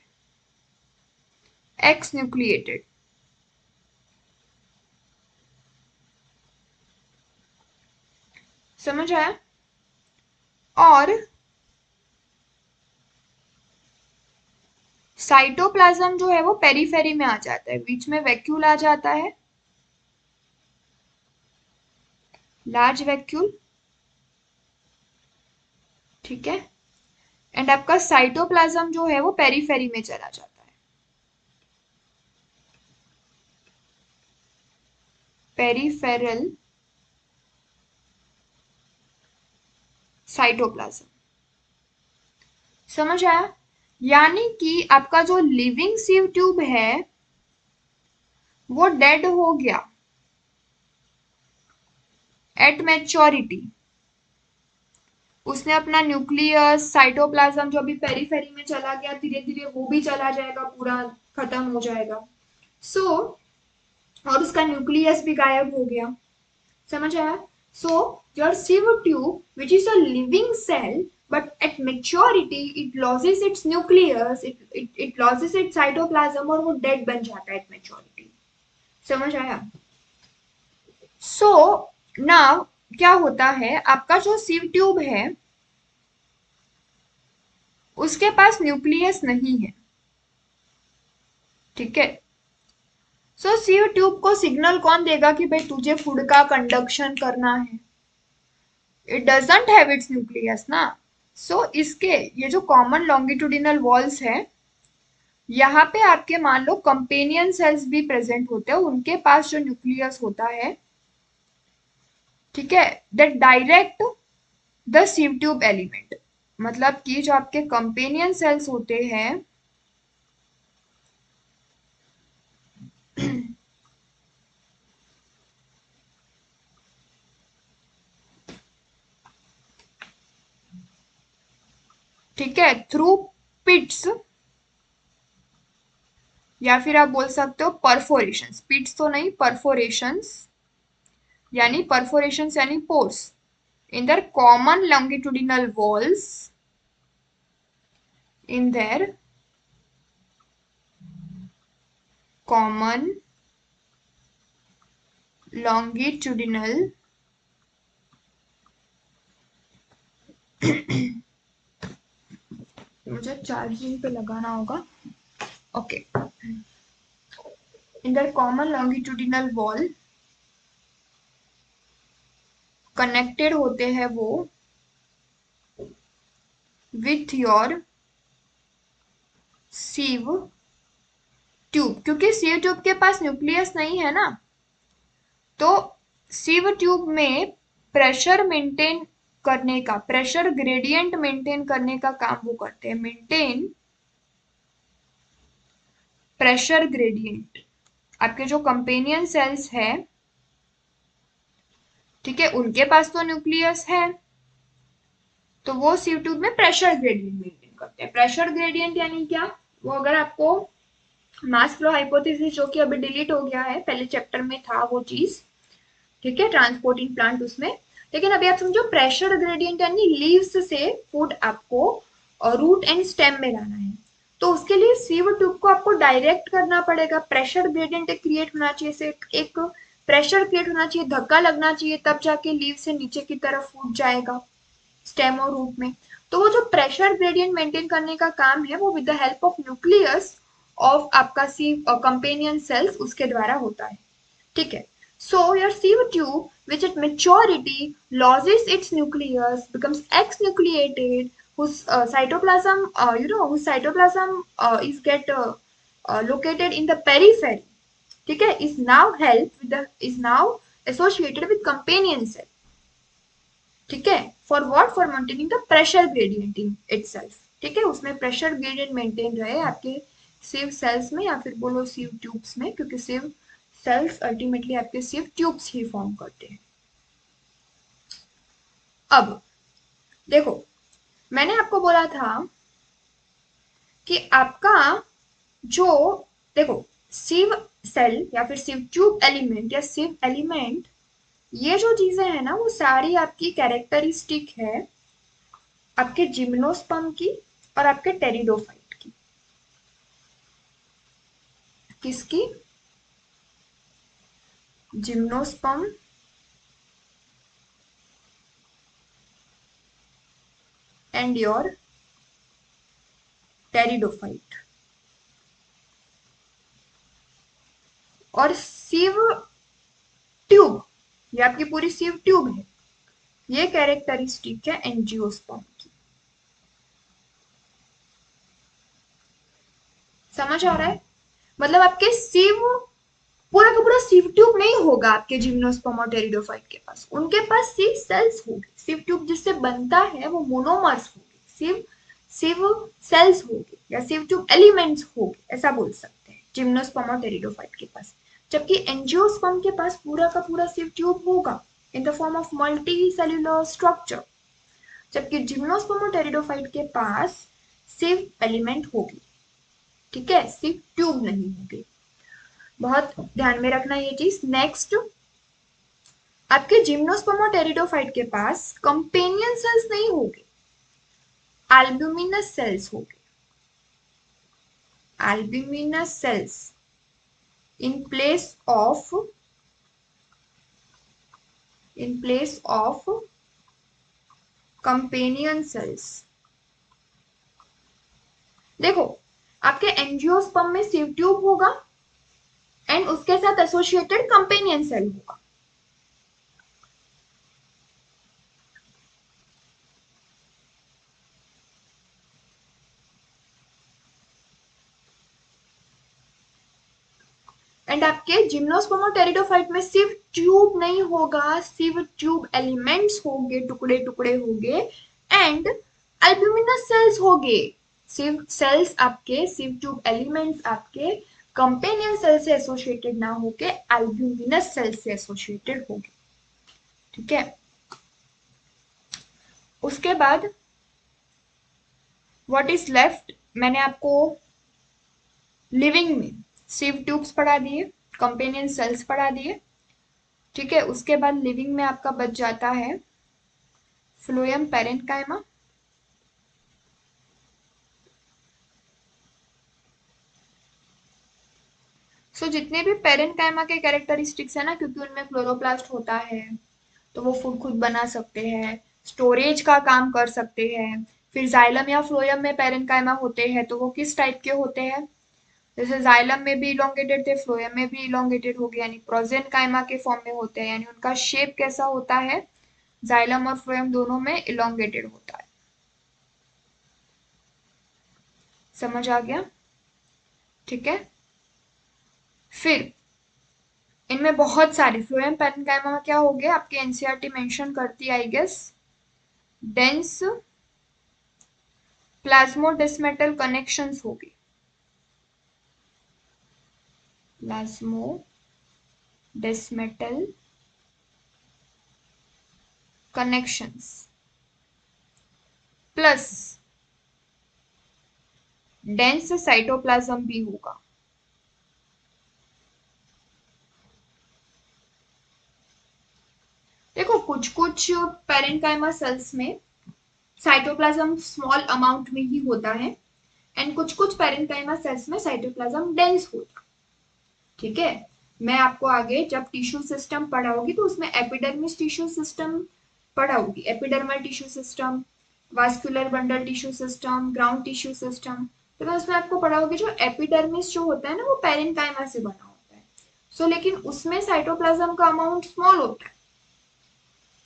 एक्स न्यूक्लिएटेड। समझ आया? और साइटोप्लाज्म जो है वो पेरीफेरी में आ जाता है, बीच में वैक्यूल आ जाता है, लार्ज वैक्यूल। ठीक है, एंड आपका साइटोप्लाज्म जो है वो पेरीफेरी में चला जाता है, पेरीफेरल साइटोप्लाज्म। समझ आया? यानी कि आपका जो लिविंग सीव ट्यूब है वो डेड हो गया एट मैच्योरिटी। उसने अपना न्यूक्लियस साइटोप्लाज्म जो अभी पेरीफेरी में चला गया धीरे धीरे वो भी चला जाएगा, पूरा खत्म हो जाएगा। और उसका न्यूक्लियस भी गायब हो गया। समझ आया? Your sieve tube which is a living cell but at maturity it loses its nucleus, it loses its cytoplasm और वो dead बन जाता है at maturity। समझ आया? So now क्या होता है, आपका जो सीव ट्यूब है उसके पास न्यूक्लियस नहीं है, ठीक है। सो सीव ट्यूब को सिग्नल कौन देगा कि भाई तुझे फूड का कंडक्शन करना है? It doesn't have it's nucleus ना। सो इसके ये जो कॉमन लॉन्गिट्यूडिनल वॉल्स है, यहाँ पे आपके मान लो कंपेनियन सेल्स भी प्रेजेंट होते हैं, उनके पास जो न्यूक्लियस होता है, ठीक है, that direct the sieve tube element. मतलब कि जो आपके कंपेनियन सेल्स होते हैं, ठीक है, थ्रू पिट्स, या फिर आप बोल सकते हो परफोरेशंस, पिट्स तो नहीं, परफोरेशंस, यानी परफोरेशंस यानी pores in their common longitudinal walls, in their common longitudinal मुझे चार्जिंग पे लगाना होगा, okay. in their common longitudinal wall connected होते हैं वो विथ योर सीव ट्यूब, क्योंकि सीव ट्यूब के पास न्यूक्लियस नहीं है ना, तो सीव ट्यूब में प्रेशर मेंटेन करने का, प्रेशर ग्रेडियंट मेंटेन करने का काम वो करते हैं, मेंटेन प्रेशर ग्रेडियंट। आपके जो कंपेनियन सेल्स है, ठीक है, उनके पास तो न्यूक्लियस है, तो वो सीव ट्यूब में प्रेशर ग्रेडियंट मेंटेन करते हैं। प्रेशर ग्रेडियंट यानी क्या, वो अगर आपको मास फ्लो हाइपोथेसिस जो कि अभी डिलीट हो गया है, पहले चैप्टर में था वो चीज, ठीक है, ट्रांसपोर्टिंग प्लांट उसमें, लेकिन अभी आप समझो प्रेशर ग्रेडियंट यानी लीव्स से फूड आपको रूट एंड स्टेम में लाना है, तो उसके लिए सीव ट्यूब को आपको डायरेक्ट करना पड़ेगा, प्रेशर ग्रेडियंट क्रिएट होना चाहिए, से एक प्रेशर क्रिएट होना चाहिए, धक्का लगना चाहिए, तब जाके लीव से नीचे की तरफ फूड जाएगा स्टेम और रूट में। तो वो जो प्रेशर ग्रेडियंट मेंटेन करने का काम है वो with the help of nucleus of आपका सीव कंपेनियन सेल्स उसके द्वारा होता है, ठीक है। So your sieve tube, which at maturity loses its nucleus, becomes X-nucleated, whose cytoplasm, whose cytoplasm is get located in the periphery. ठीक है, is now help with the is now associated with companion cell. ठीक है, for what? For maintaining the pressure gradient in itself. ठीक है, उसमें pressure gradient maintain रहे आपके सिव sales में, या फिर बोलो सिव ट्यूब्स में, क्योंकि सिव सेल्स अल्टीमेटली आपके सिव ट्यूब्स ही फॉर्म करते हैं। अब देखो, मैंने आपको बोला था कि आपका जो, देखो, सिव सेल या फिर सिव ट्यूब एलिमेंट या सिव एलिमेंट, ये जो चीजें हैं ना वो सारी आपकी कैरेक्टरिस्टिक है आपके जिम्नोस्पर्म की और आपके टेरिडोफाइट की। किसकी? Gymnosperm and your pteridophyte. और सिव ट्यूब, ये आपकी पूरी सिव ट्यूब है, ये कैरेक्टरिस्टिक है एंजियोस्पर्म की। समझ आ रहा है? मतलब आपके सिव, पूरा का पूरा सिव ट्यूब नहीं होगा आपके जिम्नोस्पर्म और टेरिडोफाइट के पास, उनके पास सिव सेल्स होंगे, सिव ट्यूब जिससे बनता है वो मोनोमर्स होंगे, सिव सिव सेल्स होंगे या सिव ट्यूब एलिमेंट्स होंगे, ऐसा बोल सकते हैं जिम्नोस्पर्म और टेरिडोफाइट के पास। जबकि एंजियोस्पर्म के पास पूरा का पूरा सिव ट्यूब होगा in the form of multi cellular structure, जबकि जिम्नोस्पर्म और टेरिडोफाइट के पास सिव एलिमेंट होगी, ठीक है, सिव ट्यूब नहीं होगी। बहुत ध्यान में रखना ये चीज। नेक्स्ट, आपके जिम्नोस्पर्म और टेरिडोफाइट के पास कंपेनियन सेल्स नहीं होंगे, एल्ब्यूमिनस सेल्स होंगे, albuminous cells in place of in place of companion cells. देखो, आपके एंजियोस्पर्म में सिव ट्यूब होगा एंड उसके साथ एसोसिएटेड कंपेनियन सेल होगा। एंड आपके जिम्नोस्पर्म और टेरिडोफाइट में सिव ट्यूब नहीं होगा, सिव ट्यूब एलिमेंट्स होंगे, टुकड़े टुकड़े होंगे एंड अल्ब्यूमिनस सेल्स होंगे। सिव सेल्स आपके, सिव ट्यूब एलिमेंट्स आपके कंपेनियन सेल से एसोसिएटेड ना होके अल्ब्यूमिनस सेल से एसोसिएटेड होंगे। ठीक है, उसके बाद व्हाट इज लेफ्ट, मैंने आपको लिविंग में सिव ट्यूब्स पढ़ा दिए, कंपेनियन सेल्स पढ़ा दिए। ठीक है, उसके बाद लिविंग में आपका बच जाता है फ्लोएम पेरेन्काइमा, जितने भी पेरेन्काइमा के कैरेक्टरिस्टिक्स है ना, क्योंकि उनमें क्लोरोप्लास्ट होता है तो वो फूड खुद बना सकते हैं, स्टोरेज का काम कर सकते हैं। फिर जाइलम या फ्लोएम में पेरेन्काइमा होते हैं तो वो किस टाइप के होते हैं, जैसे जाइलम में भी इलोंगेटेड थे, फ्लोएम में भी इलोंगेटेड हो गए, यानी प्रोजेनकाइमा के फॉर्म में होते हैं, यानी उनका शेप कैसा होता है, जाइलम और फ्लोएम दोनों में इलोंगेटेड होता है। समझ आ गया? ठीक है, फिर इनमें बहुत सारे फ्लोएम पेरेन्काइमा में क्या हो गया, आपके एनसीईआरटी मेंशन करती है I guess, dense plasmodesmatal connections होगी, plasmodesmatal connections plus dense cytoplasm भी होगा। देखो, कुछ कुछ पेरेन्काइमा सेल्स में साइटोप्लाज्म स्मॉल अमाउंट में ही होता है एंड कुछ कुछ पेरेन्काइमा सेल्स में साइटोप्लाज्म डेंस होता है। ठीक है, मैं आपको आगे जब टिश्यू सिस्टम पढ़ाऊंगी तो उसमें एपिडर्मिस टिश्यू सिस्टम पढ़ाऊंगी, epidermal tissue system, vascular bundle tissue system, ground tissue system. तो मैं उसमें आपको पढ़ाऊंगी जो एपिडर्मिस जो होता है ना वो पेरेन्काइमा से बना होता है, लेकिन उसमें साइटोप्लाज्म का अमाउंट स्मॉल होता है।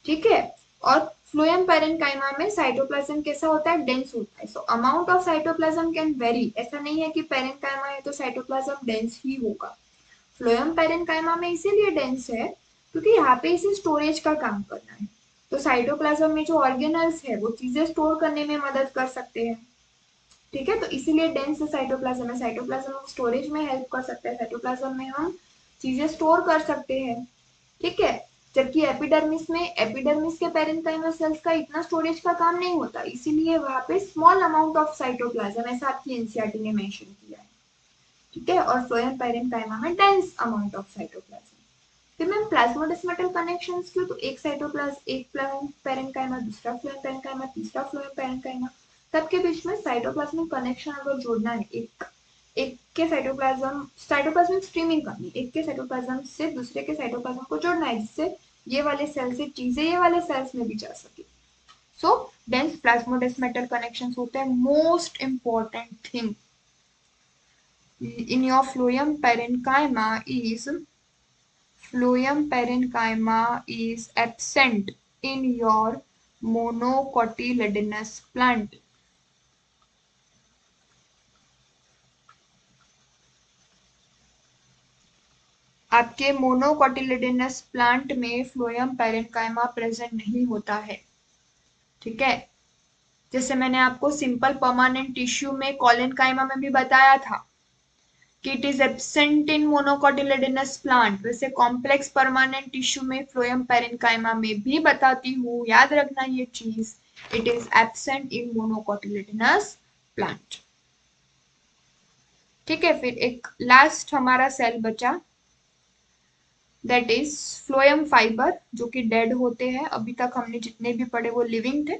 ठीक है, और फ्लोएम पेरेन्काइमा में साइटोप्लाज्म कैसा होता है, डेंस होता है। So amount of cytoplasm can very, ऐसा नहीं है कि पेरेन्काइमा है तो साइटोप्लाज्म डेंस ही होगा। फ्लोएम पेरेन्काइमा में इसीलिए डेंस है क्योंकि यहाँ पे इसे स्टोरेज का काम करना है, तो साइटोप्लाज्म में जो ऑर्गेनल्स है वो चीजें स्टोर करने में मदद कर सकते हैं। ठीक है, तो इसीलिए डेंस साइटोप्लाज्म है, साइटोप्लाज्म स्टोरेज में हेल्प कर सकता है, साइटोप्लाज्म में हम चीजें स्टोर कर सकते हैं। ठीक है, जबकि एपिडर्मिस में, एपिडर्मिस के पेरेन्काइमा सेल्स का इतना स्टोरेज का काम नहीं होता, इसीलिए वहां पे स्मॉल अमाउंट ऑफ साइटोप्लाज्म, ऐसा आपकी एनसीईआरटी ने मेंशन किया है। ठीक है, और फ्लोएम पेरेन्काइमा में डेंस अमाउंट ऑफ साइटोप्लाज्म। फिर मैम प्लाज्मोडेस्माटल कनेक्शंस क्यों, तो एक साइटोप्लाज्म, एक फ्लोएम पेरेन्काइमा, दूसरा फ्लोएम पेरेन्काइमा, तीसरा फ्लोएम पेरेन्काइमा, सबके बीच में साइटोप्लाज्मिक कनेक्शन अगर जोड़ना है, एक एक के साइटोप्लाज्म, साइटोप्लाज्मिक स्ट्रीमिंग करनी, एक के साइटोप्लाज्म से दूसरे के साइटोप्लाज्म को जोड़ना है जिससे ये वाले सेल से चीजें ये वाले सेल्स में भी जा सके। सो डेंस प्लाज्मोडेस्माटल कनेक्शंस होते हैं most important thing in your phloem parenchyma is, phloem parenchyma is absent in your monocotyledonous plant. आपके मोनोकोटिलेडोनस प्लांट में फ्लोएम पेरेन्काइमा प्रेजेंट नहीं होता है। ठीक है, जैसे मैंने आपको सिंपल परमानेंट टिश्यू में कॉलेनकाइमा में भी बताया था कि it is absent in monocotyledonous plant, वैसे कॉम्प्लेक्स परमानेंट टिश्यू में फ्लोएम पेरेन्काइमा में भी बताती हूँ, याद रखना ये चीज, it is absent in monocotyledonous plant. ठीक है, फिर एक लास्ट हमारा सेल बचा, दैट इज फ्लोएम फाइबर, जो कि डेड होते हैं, अभी तक हमने जितने भी पढ़े वो लिविंग थे।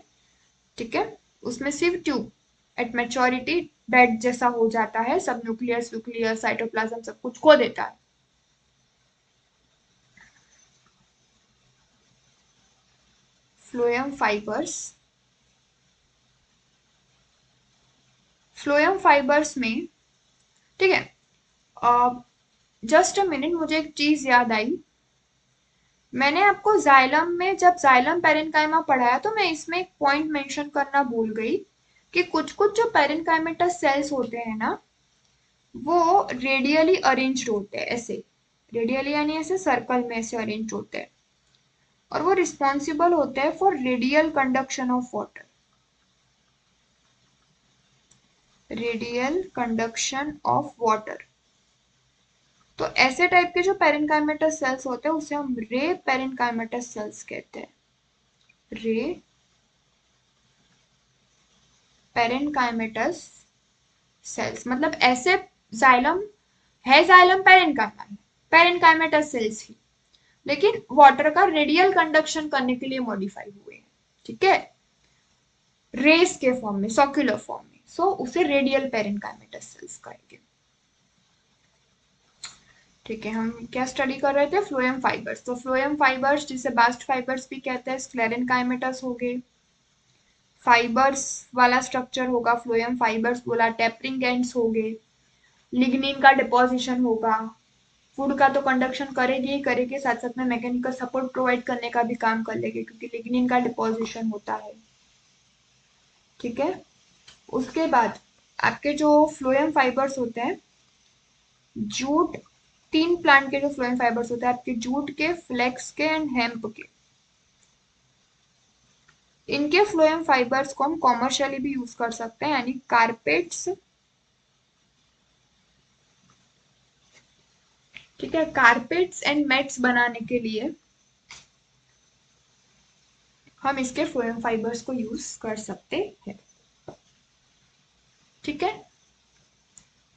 ठीक है, उसमें सिव ट्यूब एट मैच्योरिटी डेड जैसा हो जाता है, सब न्यूक्लियस न्यूक्लियस साइटोप्लाज्म सब कुछ खो देता है। फ्लोएम फाइबर्स, फ्लोएम फाइबर्स में, ठीक है, जस्ट अ मिनट, मुझे एक चीज याद आई। मैंने आपको जाइलम में जब जाइलम पेरेन्काइमा पढ़ाया तो मैं इसमें एक पॉइंट मेंशन करना भूल गई कि कुछ कुछ जो पेरेन्काइमेटस सेल्स होते हैं ना, वो रेडियली अरेंज्ड होते हैं, ऐसे रेडियली यानी ऐसे सर्कल में ऐसे अरेंज होते हैं, और वो रिस्पॉन्सिबल होते हैं for radial conduction of water, radial conduction of water. तो ऐसे टाइप के जो पेरेन्काइमेटस सेल्स होते हैं उसे हम रे पेरेन्काइमेटस सेल्स कहते हैं, रे पेरेन्काइमेटस सेल्स। मतलब ऐसे जाइलम है, जाइलम पेरेन्काइमा है, पेरेन्काइमेटस सेल्स ही, लेकिन वाटर का रेडियल कंडक्शन करने के लिए मॉडिफाई हुए हैं, ठीक है, रेस के फॉर्म में, सर्कुलर फॉर्म में, सो उसे रेडियल पेरेन्काइमेटस सेल्स कहेंगे। ठीक है, हम क्या स्टडी कर रहे थे, फ्लोएम फाइबर्स। तो फ्लोएम फाइबर्स जिसे बास्ट फाइबर्स भी कहते हैं, स्क्लेरेनकाइमेटस हो गए, फाइबर्स वाला स्ट्रक्चर होगा फ्लोएम फाइबर्स बोला, टेपरिंग एंड्स हो गए, लिग्निन का डिपोजिशन होगा, फूड का तो कंडक्शन करेगी ही करेगी, साथ साथ में मैकेनिकल सपोर्ट प्रोवाइड करने का भी काम कर लेगी क्योंकि लिग्निन का डिपोजिशन होता है, ठीक है। उसके बाद आपके जो फ्लोएम फाइबर्स होते हैं, जूट, तीन प्लांट के जो फ्लोएम फाइबर्स होते हैं आपके, जूट के, फ्लेक्स के एंड हेम्प के, इनके फ्लोएम फाइबर्स को हम कॉमर्शियली भी यूज कर सकते हैं, यानी कारपेट्स, ठीक है, कारपेट्स एंड मैट्स बनाने के लिए हम इसके फ्लोएम फाइबर्स को यूज कर सकते हैं, ठीक है।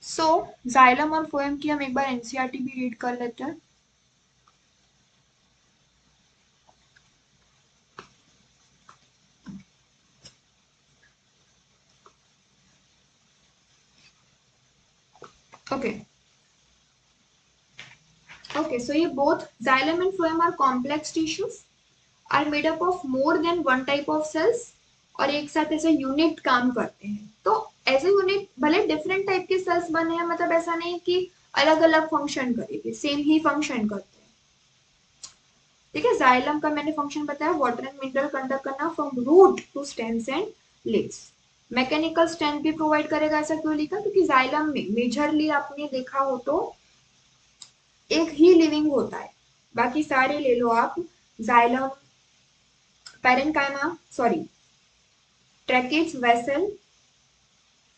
सो जाइलम और फ्लोएम की हम एक बार एनसीईआरटी भी रीड कर लेते हैं। ओके, ओके, सो ये both xylem and phloem are complex tissues, are made up of more than one type of cells, और एक साथ ऐसे यूनिट काम करते हैं। तो एज ए यूनिट भले डिफरेंट टाइप के सेल्स बने हैं, मतलब ऐसा नहीं कि अलग अलग फंक्शन करेंगे, सेम ही फंक्शन करते हैं, ठीक है। जाइलम का मैंने फंक्शन बताया, वाटर एंड मिनरल कंडक्ट करना from root to stems and leaves. Mechanical strength भी प्रोवाइड करेगा, ऐसा क्यों लिखा, क्योंकि जाइलम में मेजरली आपने देखा हो तो एक ही लिविंग होता है, बाकी सारे ले लो आप, xylem, parenchyma, sorry, tracheids, vessel,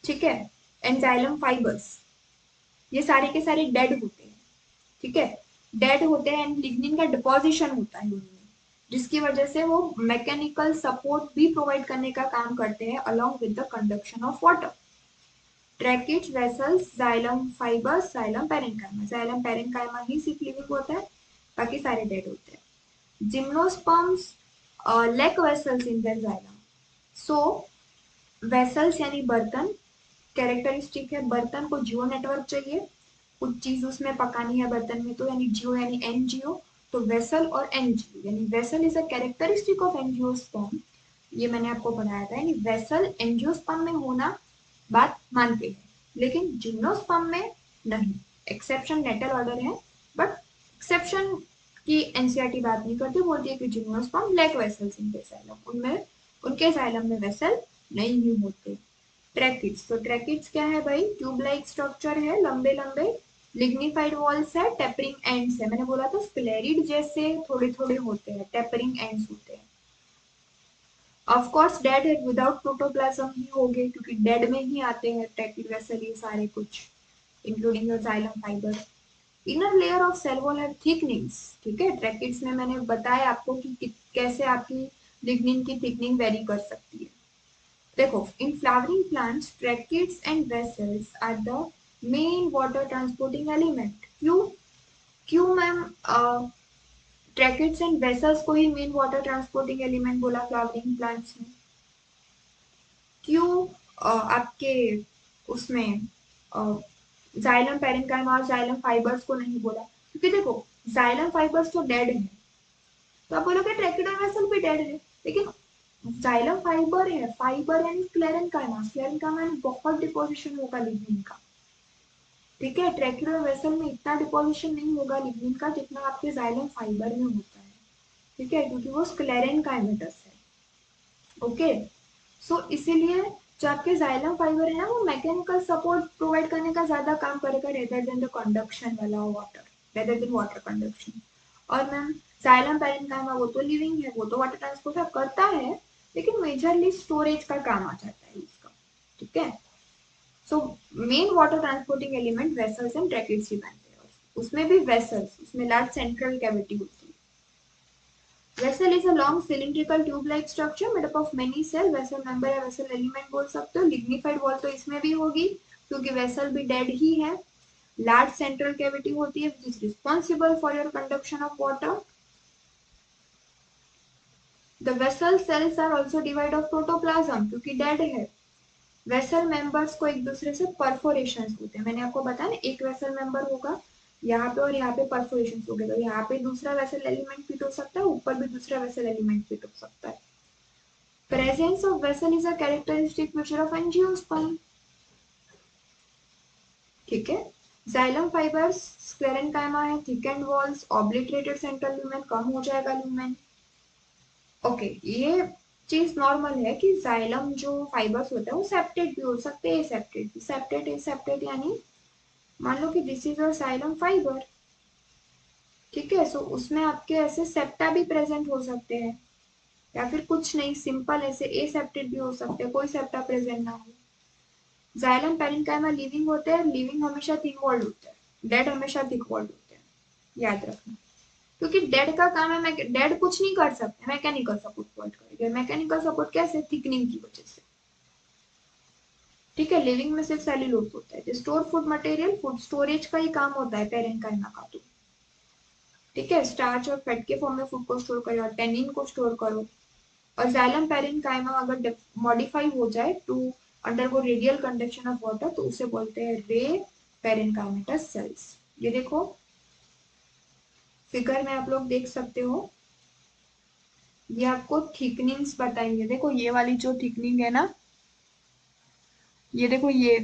ठीक है, एंड जाइलम फाइबर्स, ये सारे के सारे डेड होते हैं, ठीक है, डेड होते हैं एंड लिग्निन का डिपोजिशन होता है उनमें, जिसकी वजह से वो मैकेनिकल सपोर्ट भी प्रोवाइड करने का काम करते हैं along with the conduction of water. Tracheids, vessels, xylem fibres, xylem parenchyma, xylem parenchyma ही सिर्फ लिविंग होता है, बाकी सारे डेड होते हैं। Gymnosperms lack vessels in their xylem, so vessels यानी बर्तन, कैरेक्टरिस्टिक है, बर्तन को जियो नेटवर्क चाहिए, कुछ चीज उसमें पकानी है बर्तन में, तो यानी जियो यानी एनजीओ, तो वेसल और एनजीओ, यानी vessel is a characteristic of angiosperm, ये मैंने आपको बताया था, यानी वेसल एंजियोस्पर्म में होना बात मानते हैं, लेकिन जिम्नोस्पर्म में नहीं, एक्सेप्शन नेटल ऑर्डर है, बट एक्सेप्शन की एनसीईआरटी बात नहीं करती, बोलती है कि gymnosperm lack vessels in xylem, उनमें उनके जाइलम में वेसल नहीं होते। ट्रैकिड्स, तो ट्रैकिड्स क्या है भाई, ट्यूब लाइक स्ट्रक्चर है, लंबे लंबे लिग्निफाइड वॉल्स है, टेपरिंग एंड्स है, मैंने बोला था स्पिलेरिड जैसे थोड़े थोड़े होते हैं, टेपरिंग एंड्स होते हैं। ऑफ कोर्स डेड है, विदाउट प्रोटोप्लाज्म ही होंगे क्योंकि डेड में ही आते हैं ट्रैकिड वेसल, ये सारे कुछ including your xylem fibre. Inner layer of cell wall है थिकनिंग्स, ठीक है, ट्रैकिड्स में मैंने बताया आपको कि कैसे आपकी लिग्निन की थिकनिंग वेरी कर सकती है। देखो, in flowering plants tracheids and vessels are the main water transporting element. क्यों, क्यों मैम ट्रैकिड्स एंड वेसल्स को ही मेन वाटर ट्रांसपोर्टिंग एलिमेंट बोला फ्लावरिंग प्लांट्स में? क्यों आपके उसमें जाइलम पेरेन्काइमा और जाइलम फाइबर्स को नहीं बोला? क्योंकि देखो, जाइलम फाइबर्स तो डेड है, तो आप बोलोगे ट्रैकिड और वेसल भी डेड है, लेकिन जाइलम फाइबर है, फाइबर यानी स्क्लेरेंकाइमा, स्क्लेरेंकाइमा यानी बहुत डिपोजिशन होगा लिग्निन का, ठीक है। ट्रैक्युलर वेसल में इतना डिपोजिशन नहीं होगा लिग्निन का जितना आपके जाइलम फाइबर में होता है, ठीक है, क्योंकि वो स्क्लेरेंकाइमेटस है, ओके। सो इसीलिए जो आपके जाइलम फाइबर है ना, वो मैकेनिकल सपोर्ट प्रोवाइड करने का ज्यादा काम करेगा रेदर देन द कंडक्शन वाला water, rather than water conduction. और मैम जाइलम पैरेन्काइमा वो तो लिविंग है, वो तो वाटर ट्रांसपोर्ट करता है, लेकिन मेजरली स्टोरेज का काम आ जाता है इसका, ठीक है। So main water transporting element vessels and tracheids ही बनते हैं, उसमें भी वेसल्स, उसमें लार्ज सेंट्रल कैविटी होती है। Vessel is a long cylindrical tube-like structure made up of many cells. Vessel member या vessel element बोल सकते हो। Lignified wall तो इसमें भी होगी क्योंकि vessel भी dead ही है। Large central cavity होती है which is responsible for your conduction of water. The vessel cells are also divided of protoplasm क्योंकि dead है। Vessel members को एक दूसरे से perforations होते हैं। मैंने आपको बताया ना, एक vessel member होगा यहाँ पे और यहाँ पे परफोरेशन हो गया, तो यहाँ पे दूसरा वेसल एलिमेंट फिट हो सकता है, ऊपर भी दूसरा वेसल एलिमेंट फिट हो सकता है। Presence of vessel is a characteristic feature of angiosperm, ठीक है। जाइलम फाइबर्स स्क्लेरेंकाइमा है, thickened walls, obliterated central lumen, कम हो जाएगा ल्यूमेन, ओके। ये चीज नॉर्मल है कि जाइलम जो फाइबर्स होते हैं वो सेप्टेट भी हो सकते हैं, एसेप्टेट भी। सेप्टेट एसेप्टेट यानी मान लो कि this is your xylem fibre, ठीक है, सो उसमें आपके ऐसे सेप्टा भी प्रेजेंट हो सकते हैं, या फिर कुछ नहीं सिंपल ऐसे एसेप्टेट भी हो सकते हैं, कोई सेप्टा प्रेजेंट ना हो। जाइलम पैरेन्काइमा लिविंग होते हैं, लिविंग हमेशा थिक वॉल्ड होते हैं, डेड हमेशा थिक वॉल्ड होते हैं, याद रखना। क्योंकि डेड का काम है, डेड कुछ नहीं कर सकते, मैकेनिकल सपोर्ट प्रोवाइड करेंगे। मैकेनिकल सपोर्ट कैसे? थिकनिंग की वजह से, ठीक है। लिविंग में सिर्फ सेल्यूलोज होता है। Store food material, food storage का ही काम होता है पैरेन्काइमा का, तो ठीक है, स्टार्च और फैट के फॉर्म में फूड को स्टोर करो, टेनिन को स्टोर करो। और जाइलम पैरेन्काइमा अगर मॉडिफाई हो जाए to undergo radial conduction of water तो उसे बोलते हैं रे पैरेन्काइमेटस सेल्स। ये देखो फिगर में आप लोग देख सकते हो, ये आपको थिकनिंग्स बताएंगे। देखो ये वाली जो थिकनिंग है ना, ये देखो ये,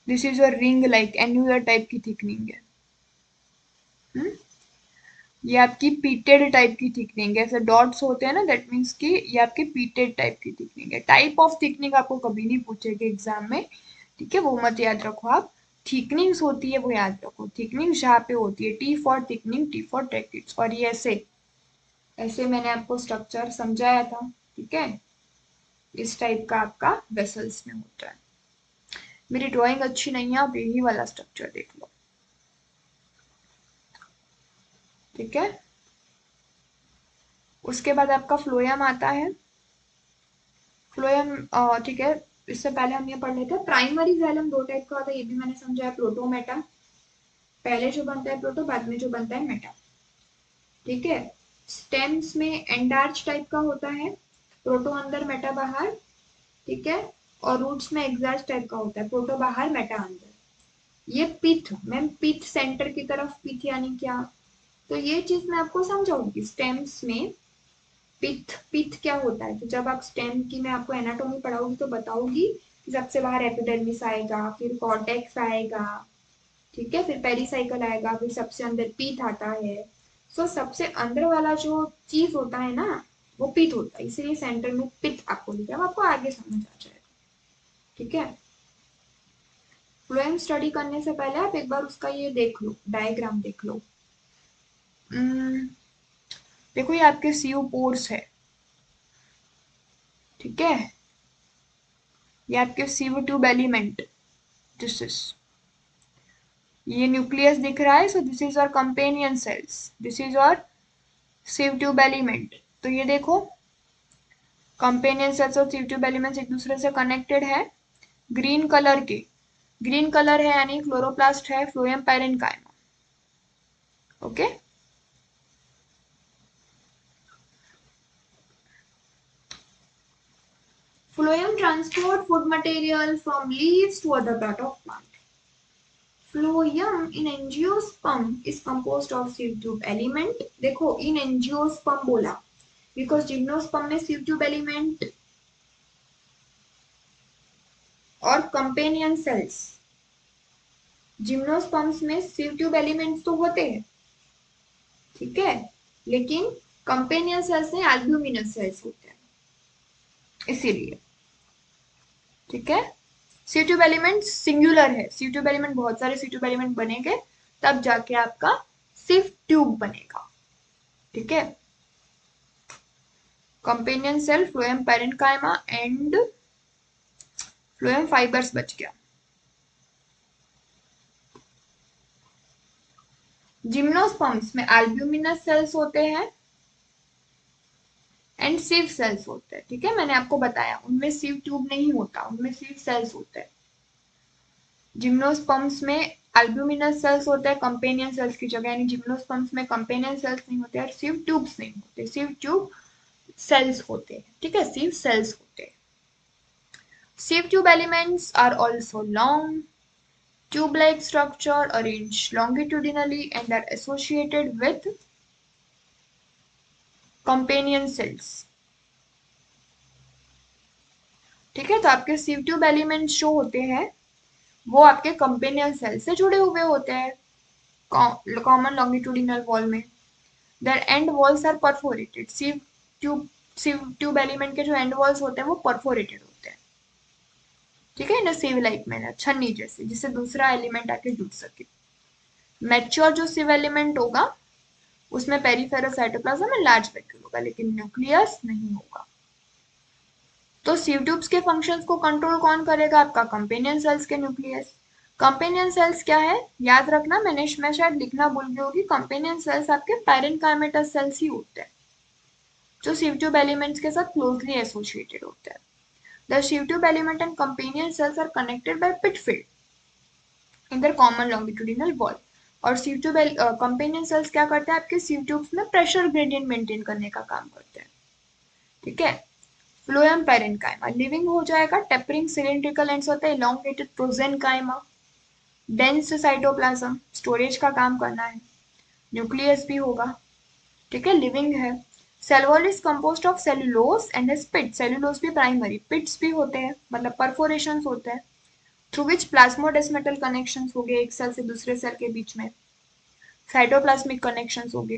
this is your ring like annular type की थिकनिंग है। ये आपकी पीटेड टाइप की थिकनिंग है, ऐसे डॉट्स होते हैं ना, दैट मीन्स कि ये आपकी पीटेड टाइप की थिकनिंग है। टाइप ऑफ थिकनिंग आपको कभी नहीं पूछेगा एग्जाम में, ठीक है, वो मत याद रखो आप। थिकनिंग्स होती है वो याद रखो, थिकनिंग जहाँ पे होती है, T for thickening, T for tracheids. और ये ऐसे ऐसे मैंने आपको स्ट्रक्चर समझाया था, ठीक है, इस टाइप का आपका वेसल्स में होता है। मेरी ड्राइंग अच्छी नहीं है, आप यही वाला स्ट्रक्चर देख लो, ठीक है। उसके बाद आपका फ्लोएम आता है। फ्लोएम, ठीक है, इससे पहले हम ये पढ़ लेते हैं। प्राइमरी जाइलम दो टाइप का होता है, ये भी मैंने समझाया, प्रोटोमेटा, पहले जो बनता है प्रोटो, बाद में जो बनता है मेटा, ठीक है। स्टेम्स में एंडार्च टाइप का होता है, प्रोटो अंदर मेटा बाहर, ठीक है। और रूट्स में एग्जैक्ट टाइप का होता है, प्रोटो बाहर मेटा अंदर। ये पिथ, मैम पिथ सेंटर की तरफ, पिथ यानी क्या, तो ये चीज मैं आपको समझाऊंगी। स्टेम्स में पिथ, पिथ क्या होता है, तो जब आप स्टेम की मैं आपको एनाटॉमी पढ़ाऊंगी तो बताऊंगी कि सबसे बाहर एपिडर्मिस आएगा, फिर कॉर्टेक्स आएगा, ठीक है, फिर पेरिसाइकल आएगा, फिर सबसे अंदर पीथ आता है। सो सबसे अंदर वाला जो चीज होता है ना, वो पीथ होता है, इसीलिए सेंटर में पिथ आपको लिखा है, आपको आगे समझ आ जाएगा, ठीक है। फ्लोएम स्टडी करने से पहले आप एक बार उसका ये देख लो, डायग्राम देख लो। देखो ये आपके सीयू पोर्स है, ठीक है, ये आपके sieve tube element, this is, ये न्यूक्लियस दिख रहा है, सो दिस इज और कंपेनियन सेल्स, दिस इज और सिव ट्यूब एलिमेंट। तो ये देखो कंपेनियन सेल्स और सिव ट्यूब एलिमेंट्स एक दूसरे से कनेक्टेड है, ग्रीन कलर के, ग्रीन कलर है यानी क्लोरोप्लास्ट है, phloem parenchyma, okay. Phloem transport food material from leaves to other part of plant. Phloem in angiosperm is composed of sieve tube element. देखो in angiosperm बोला, because gymnosperm में sieve tube element और companion sales, gymnosperms में sieve tube elements तो होते हैं, ठीक है, लेकिन कंपेनियन सेल्स में एल्ब्यूमिनस सेल्स होते हैं, इसीलिए, ठीक है। सी ट्यूब एलिमेंट सिंगुलर है, सी ट्यूब एलिमेंट बहुत सारे सी ट्यूब एलिमेंट बनेंगे तब जाके आपका सिर्फ ट्यूब बनेगा, ठीक है। Companion cell, phloem parenchyma and phloem fibres बच गया। जिम्नोस्पर्म्स में एल्ब्यूमिनस सेल्स होते हैं एंड सिव सेल्स होते हैं, ठीक है, मैंने आपको बताया उनमें सिव ट्यूब नहीं होता, उनमें सिव सेल्स होते हैं। जिम्नोस्पर्म्स में एल्ब्यूमिनस सेल्स होते हैं कंपेनियन सेल्स की जगह, यानी जिम्नोस्पर्म्स में कंपेनियन सेल्स नहीं होते और सिव ट्यूब्स नहीं होते, सिव ट्यूब सेल्स होते हैं, ठीक है, सिव सेल्स होते हैं। Sieve tube elements are also long tube-like structure arranged longitudinally and are associated with companion cells, ठीक है। तो आपके सिव ट्यूब एलिमेंट्स जो होते हैं वो आपके कंपेनियन सेल से जुड़े हुए होते हैं कॉमन लॉन्गिट्यूडिनल वॉल में। Their end walls are perforated, sieve tube element के जो एंड वॉल्स होते हैं वो परफोरेटेड होते हैं, ठीक है, इन सिव लाइक मैनर, छन्नी जैसे, जिससे दूसरा एलिमेंट आके जुड़ सके। मैच्योर जो सिव एलिमेंट होगा उसमें पेरिफेरल साइटोप्लाज्म में लार्ज वैक्यूल होगा लेकिन न्यूक्लियस नहीं होगा। तो सिव ट्यूब्स के फंक्शंस को कंट्रोल कौन करेगा? आपका कंपेनियन सेल्स के न्यूक्लियस। कंपेनियन सेल्स क्या है याद रखना, मैं शायद लिखना भूल गई होगी, कंपेनियन सेल्स आपके पैरेन्काइमेटस सेल्स ही होते हैं जो सिव ट्यूब एलिमेंट्स के साथ क्लोजली एसोसिएटेड होते हैं। The sieve tube element and companion cells are connected by pit film in their common longitudinal wall. और सिव ट्यूब कंपेनियन सेल्स क्या करते हैं आपके सिव ट्यूब्स में प्रेशर ग्रेडियंट मेंटेन करने का काम करते हैं, ठीक है। फ्लोएम पैरेन्काइमा लिविंग हो जाएगा, टेपरिंग सिलिंड्रिकल एंड्स होते हैं, elongated प्रोजेन्काइमा, डेंस साइटोप्लाज्म, स्टोरेज का काम करना है, न्यूक्लियस भी होगा, ठीक है, लिविंग है। Cell wall is composed of cellulose and pit, cellulose भी प्राइमरी, पिट्स भी होते हैं मतलब परफोरेशंस होते हैं थ्रू विच प्लाज्मोडेस्मेटल कनेक्शंस हो गए एक सेल से दूसरे सेल के बीच में, साइटोप्लाज्मिक कनेक्शंस हो गए।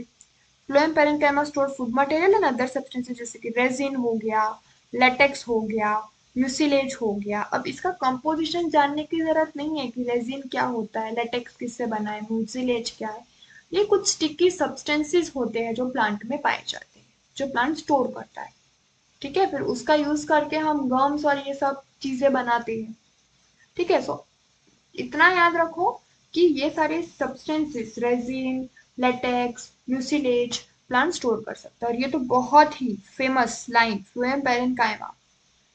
Phloem parenchyma store food material and other substances जैसे कि रेजिन हो गया, लेटेक्स हो गया, म्यूसिलेज हो गया। अब इसका कंपोजिशन जानने की जरूरत नहीं है कि रेजिन क्या होता है, लेटेक्स किससे बना है, म्यूसिलेज क्या है, ये कुछ स्टिकी सब्सटेंसेस होते हैं जो प्लांट में पाए जाते हैं, जो प्लांट स्टोर करता है, ठीक है, फिर उसका यूज करके हम गम्स और ये सब चीजें बनाते हैं, ठीक है। सो इतना याद रखो कि ये सारे substances resin, latex, mucilage plant store कर सकता है। और ये तो बहुत ही famous line phloem parenchyma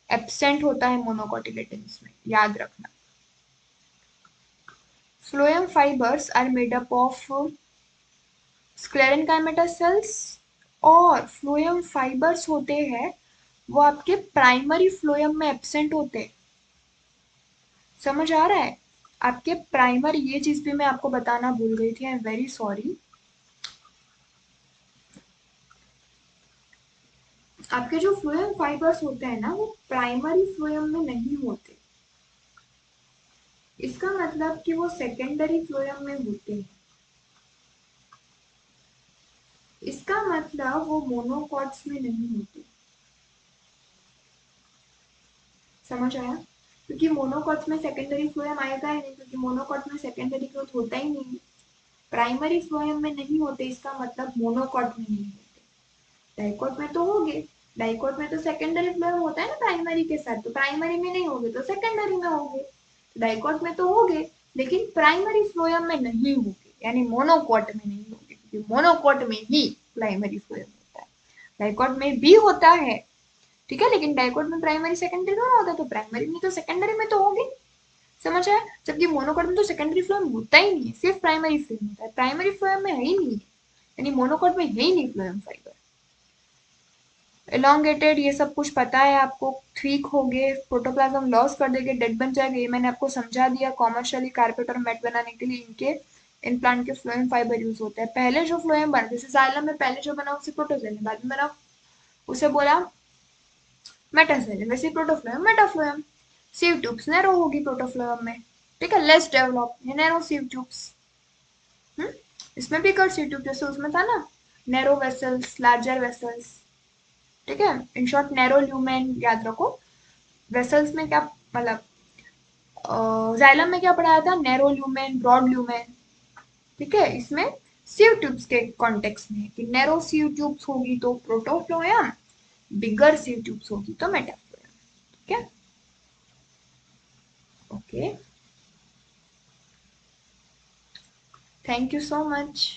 absent होता है मोनोकोटिलेडन्स में, याद रखना। Phloem fibres are made up of sclerenchymata cells, और फ्लोएम फाइबर्स होते हैं वो आपके प्राइमरी फ्लोएम में एब्सेंट होते हैं, समझ आ रहा है? आपके प्राइमर, ये चीज भी मैं आपको बताना भूल गई थी, आई एम वेरी सॉरी। आपके जो फ्लोएम फाइबर्स होते हैं ना वो प्राइमरी फ्लोएम में नहीं होते, इसका मतलब कि वो सेकेंडरी फ्लोएम में होते हैं, इसका मतलब वो मोनोकॉट्स में नहीं होते, समझ आया? क्योंकि मोनोकॉट्स में सेकेंडरी फ्लोएम आएगा ही नहीं, क्योंकि मोनोकॉट में सेकेंडरी ग्रोथ होता ही नहीं, प्राइमरी फ्लोएम में नहीं होते, इसका मतलब मोनोकॉट में नहीं होते। डाइकोट में तो होंगे, डाइकोट में तो सेकेंडरी फ्लोएम होता है ना प्राइमरी के साथ, तो प्राइमरी में नहीं होंगे तो सेकेंडरी में होंगे। डाइकोट में तो होंगे लेकिन प्राइमरी फ्लोएम में नहीं होंगे, यानी मोनोकॉट में नहीं होंगे, क्योंकि मोनोकॉट में ही प्राइमरी फ्लोएम होता है, डाइकोट में भी होता है, ठीक है, लेकिन डाइकोट में प्राइमरी सेकेंडरी दोनों होता है, तो प्राइमरी नहीं तो सेकेंडरी में तो होंगे, समझ आया? जबकि मोनोकॉट में तो सेकेंडरी फ्लोएम होता ही नहीं है, सिर्फ प्राइमरी फ्लोएम होता है, प्राइमरी फ्लोएम में है ही नहीं, यानी मोनोकॉट में है ही नहीं फ्लोएम फाइबर। एलोंगेटेड ये सब कुछ पता है आपको, ठीक हो गए, प्रोटोप्लाज्म लॉस कर देंगे, डेड बन जाएगा, ये मैंने आपको समझा दिया। कॉमर्शियली कारपेट और मैट बनाने के लिए इनके इन प्लांट के फ्लोएम फाइबर यूज होते हैं। पहले जो फ्लोएम बना, जैसे जाइलम में पहले जो बना उससे प्रोटोजोन है, बाद में बना उसे बोला मेटासेल, वैसे protophloem metaphloem. Sieve tubes narrow होगी प्रोटोफ्लोएम में, ठीक है, लेस डेवलप है नैरो सीव ट्यूब्स। इसमें भी कर सीव ट्यूब जैसे उसमें था ना, नैरो वेसल्स, लार्जर वेसल्स, ठीक है, इन शॉर्ट नैरो ल्यूमेन याद रखो। वेसल्स में क्या मतलब, जाइलम में क्या पढ़ाया था, नैरो ल्यूमेन, ब्रॉड ल्यूमेन, ठीक है। इसमें सीव ट्यूब्स के कॉन्टेक्स्ट में कि नैरो सीव ट्यूब्स होगी तो प्रोटोफ्लोएम, बिगर सीव ट्यूब्स होगी तो मेटाफ्लोएम, ठीक है। Okay, thank you so much.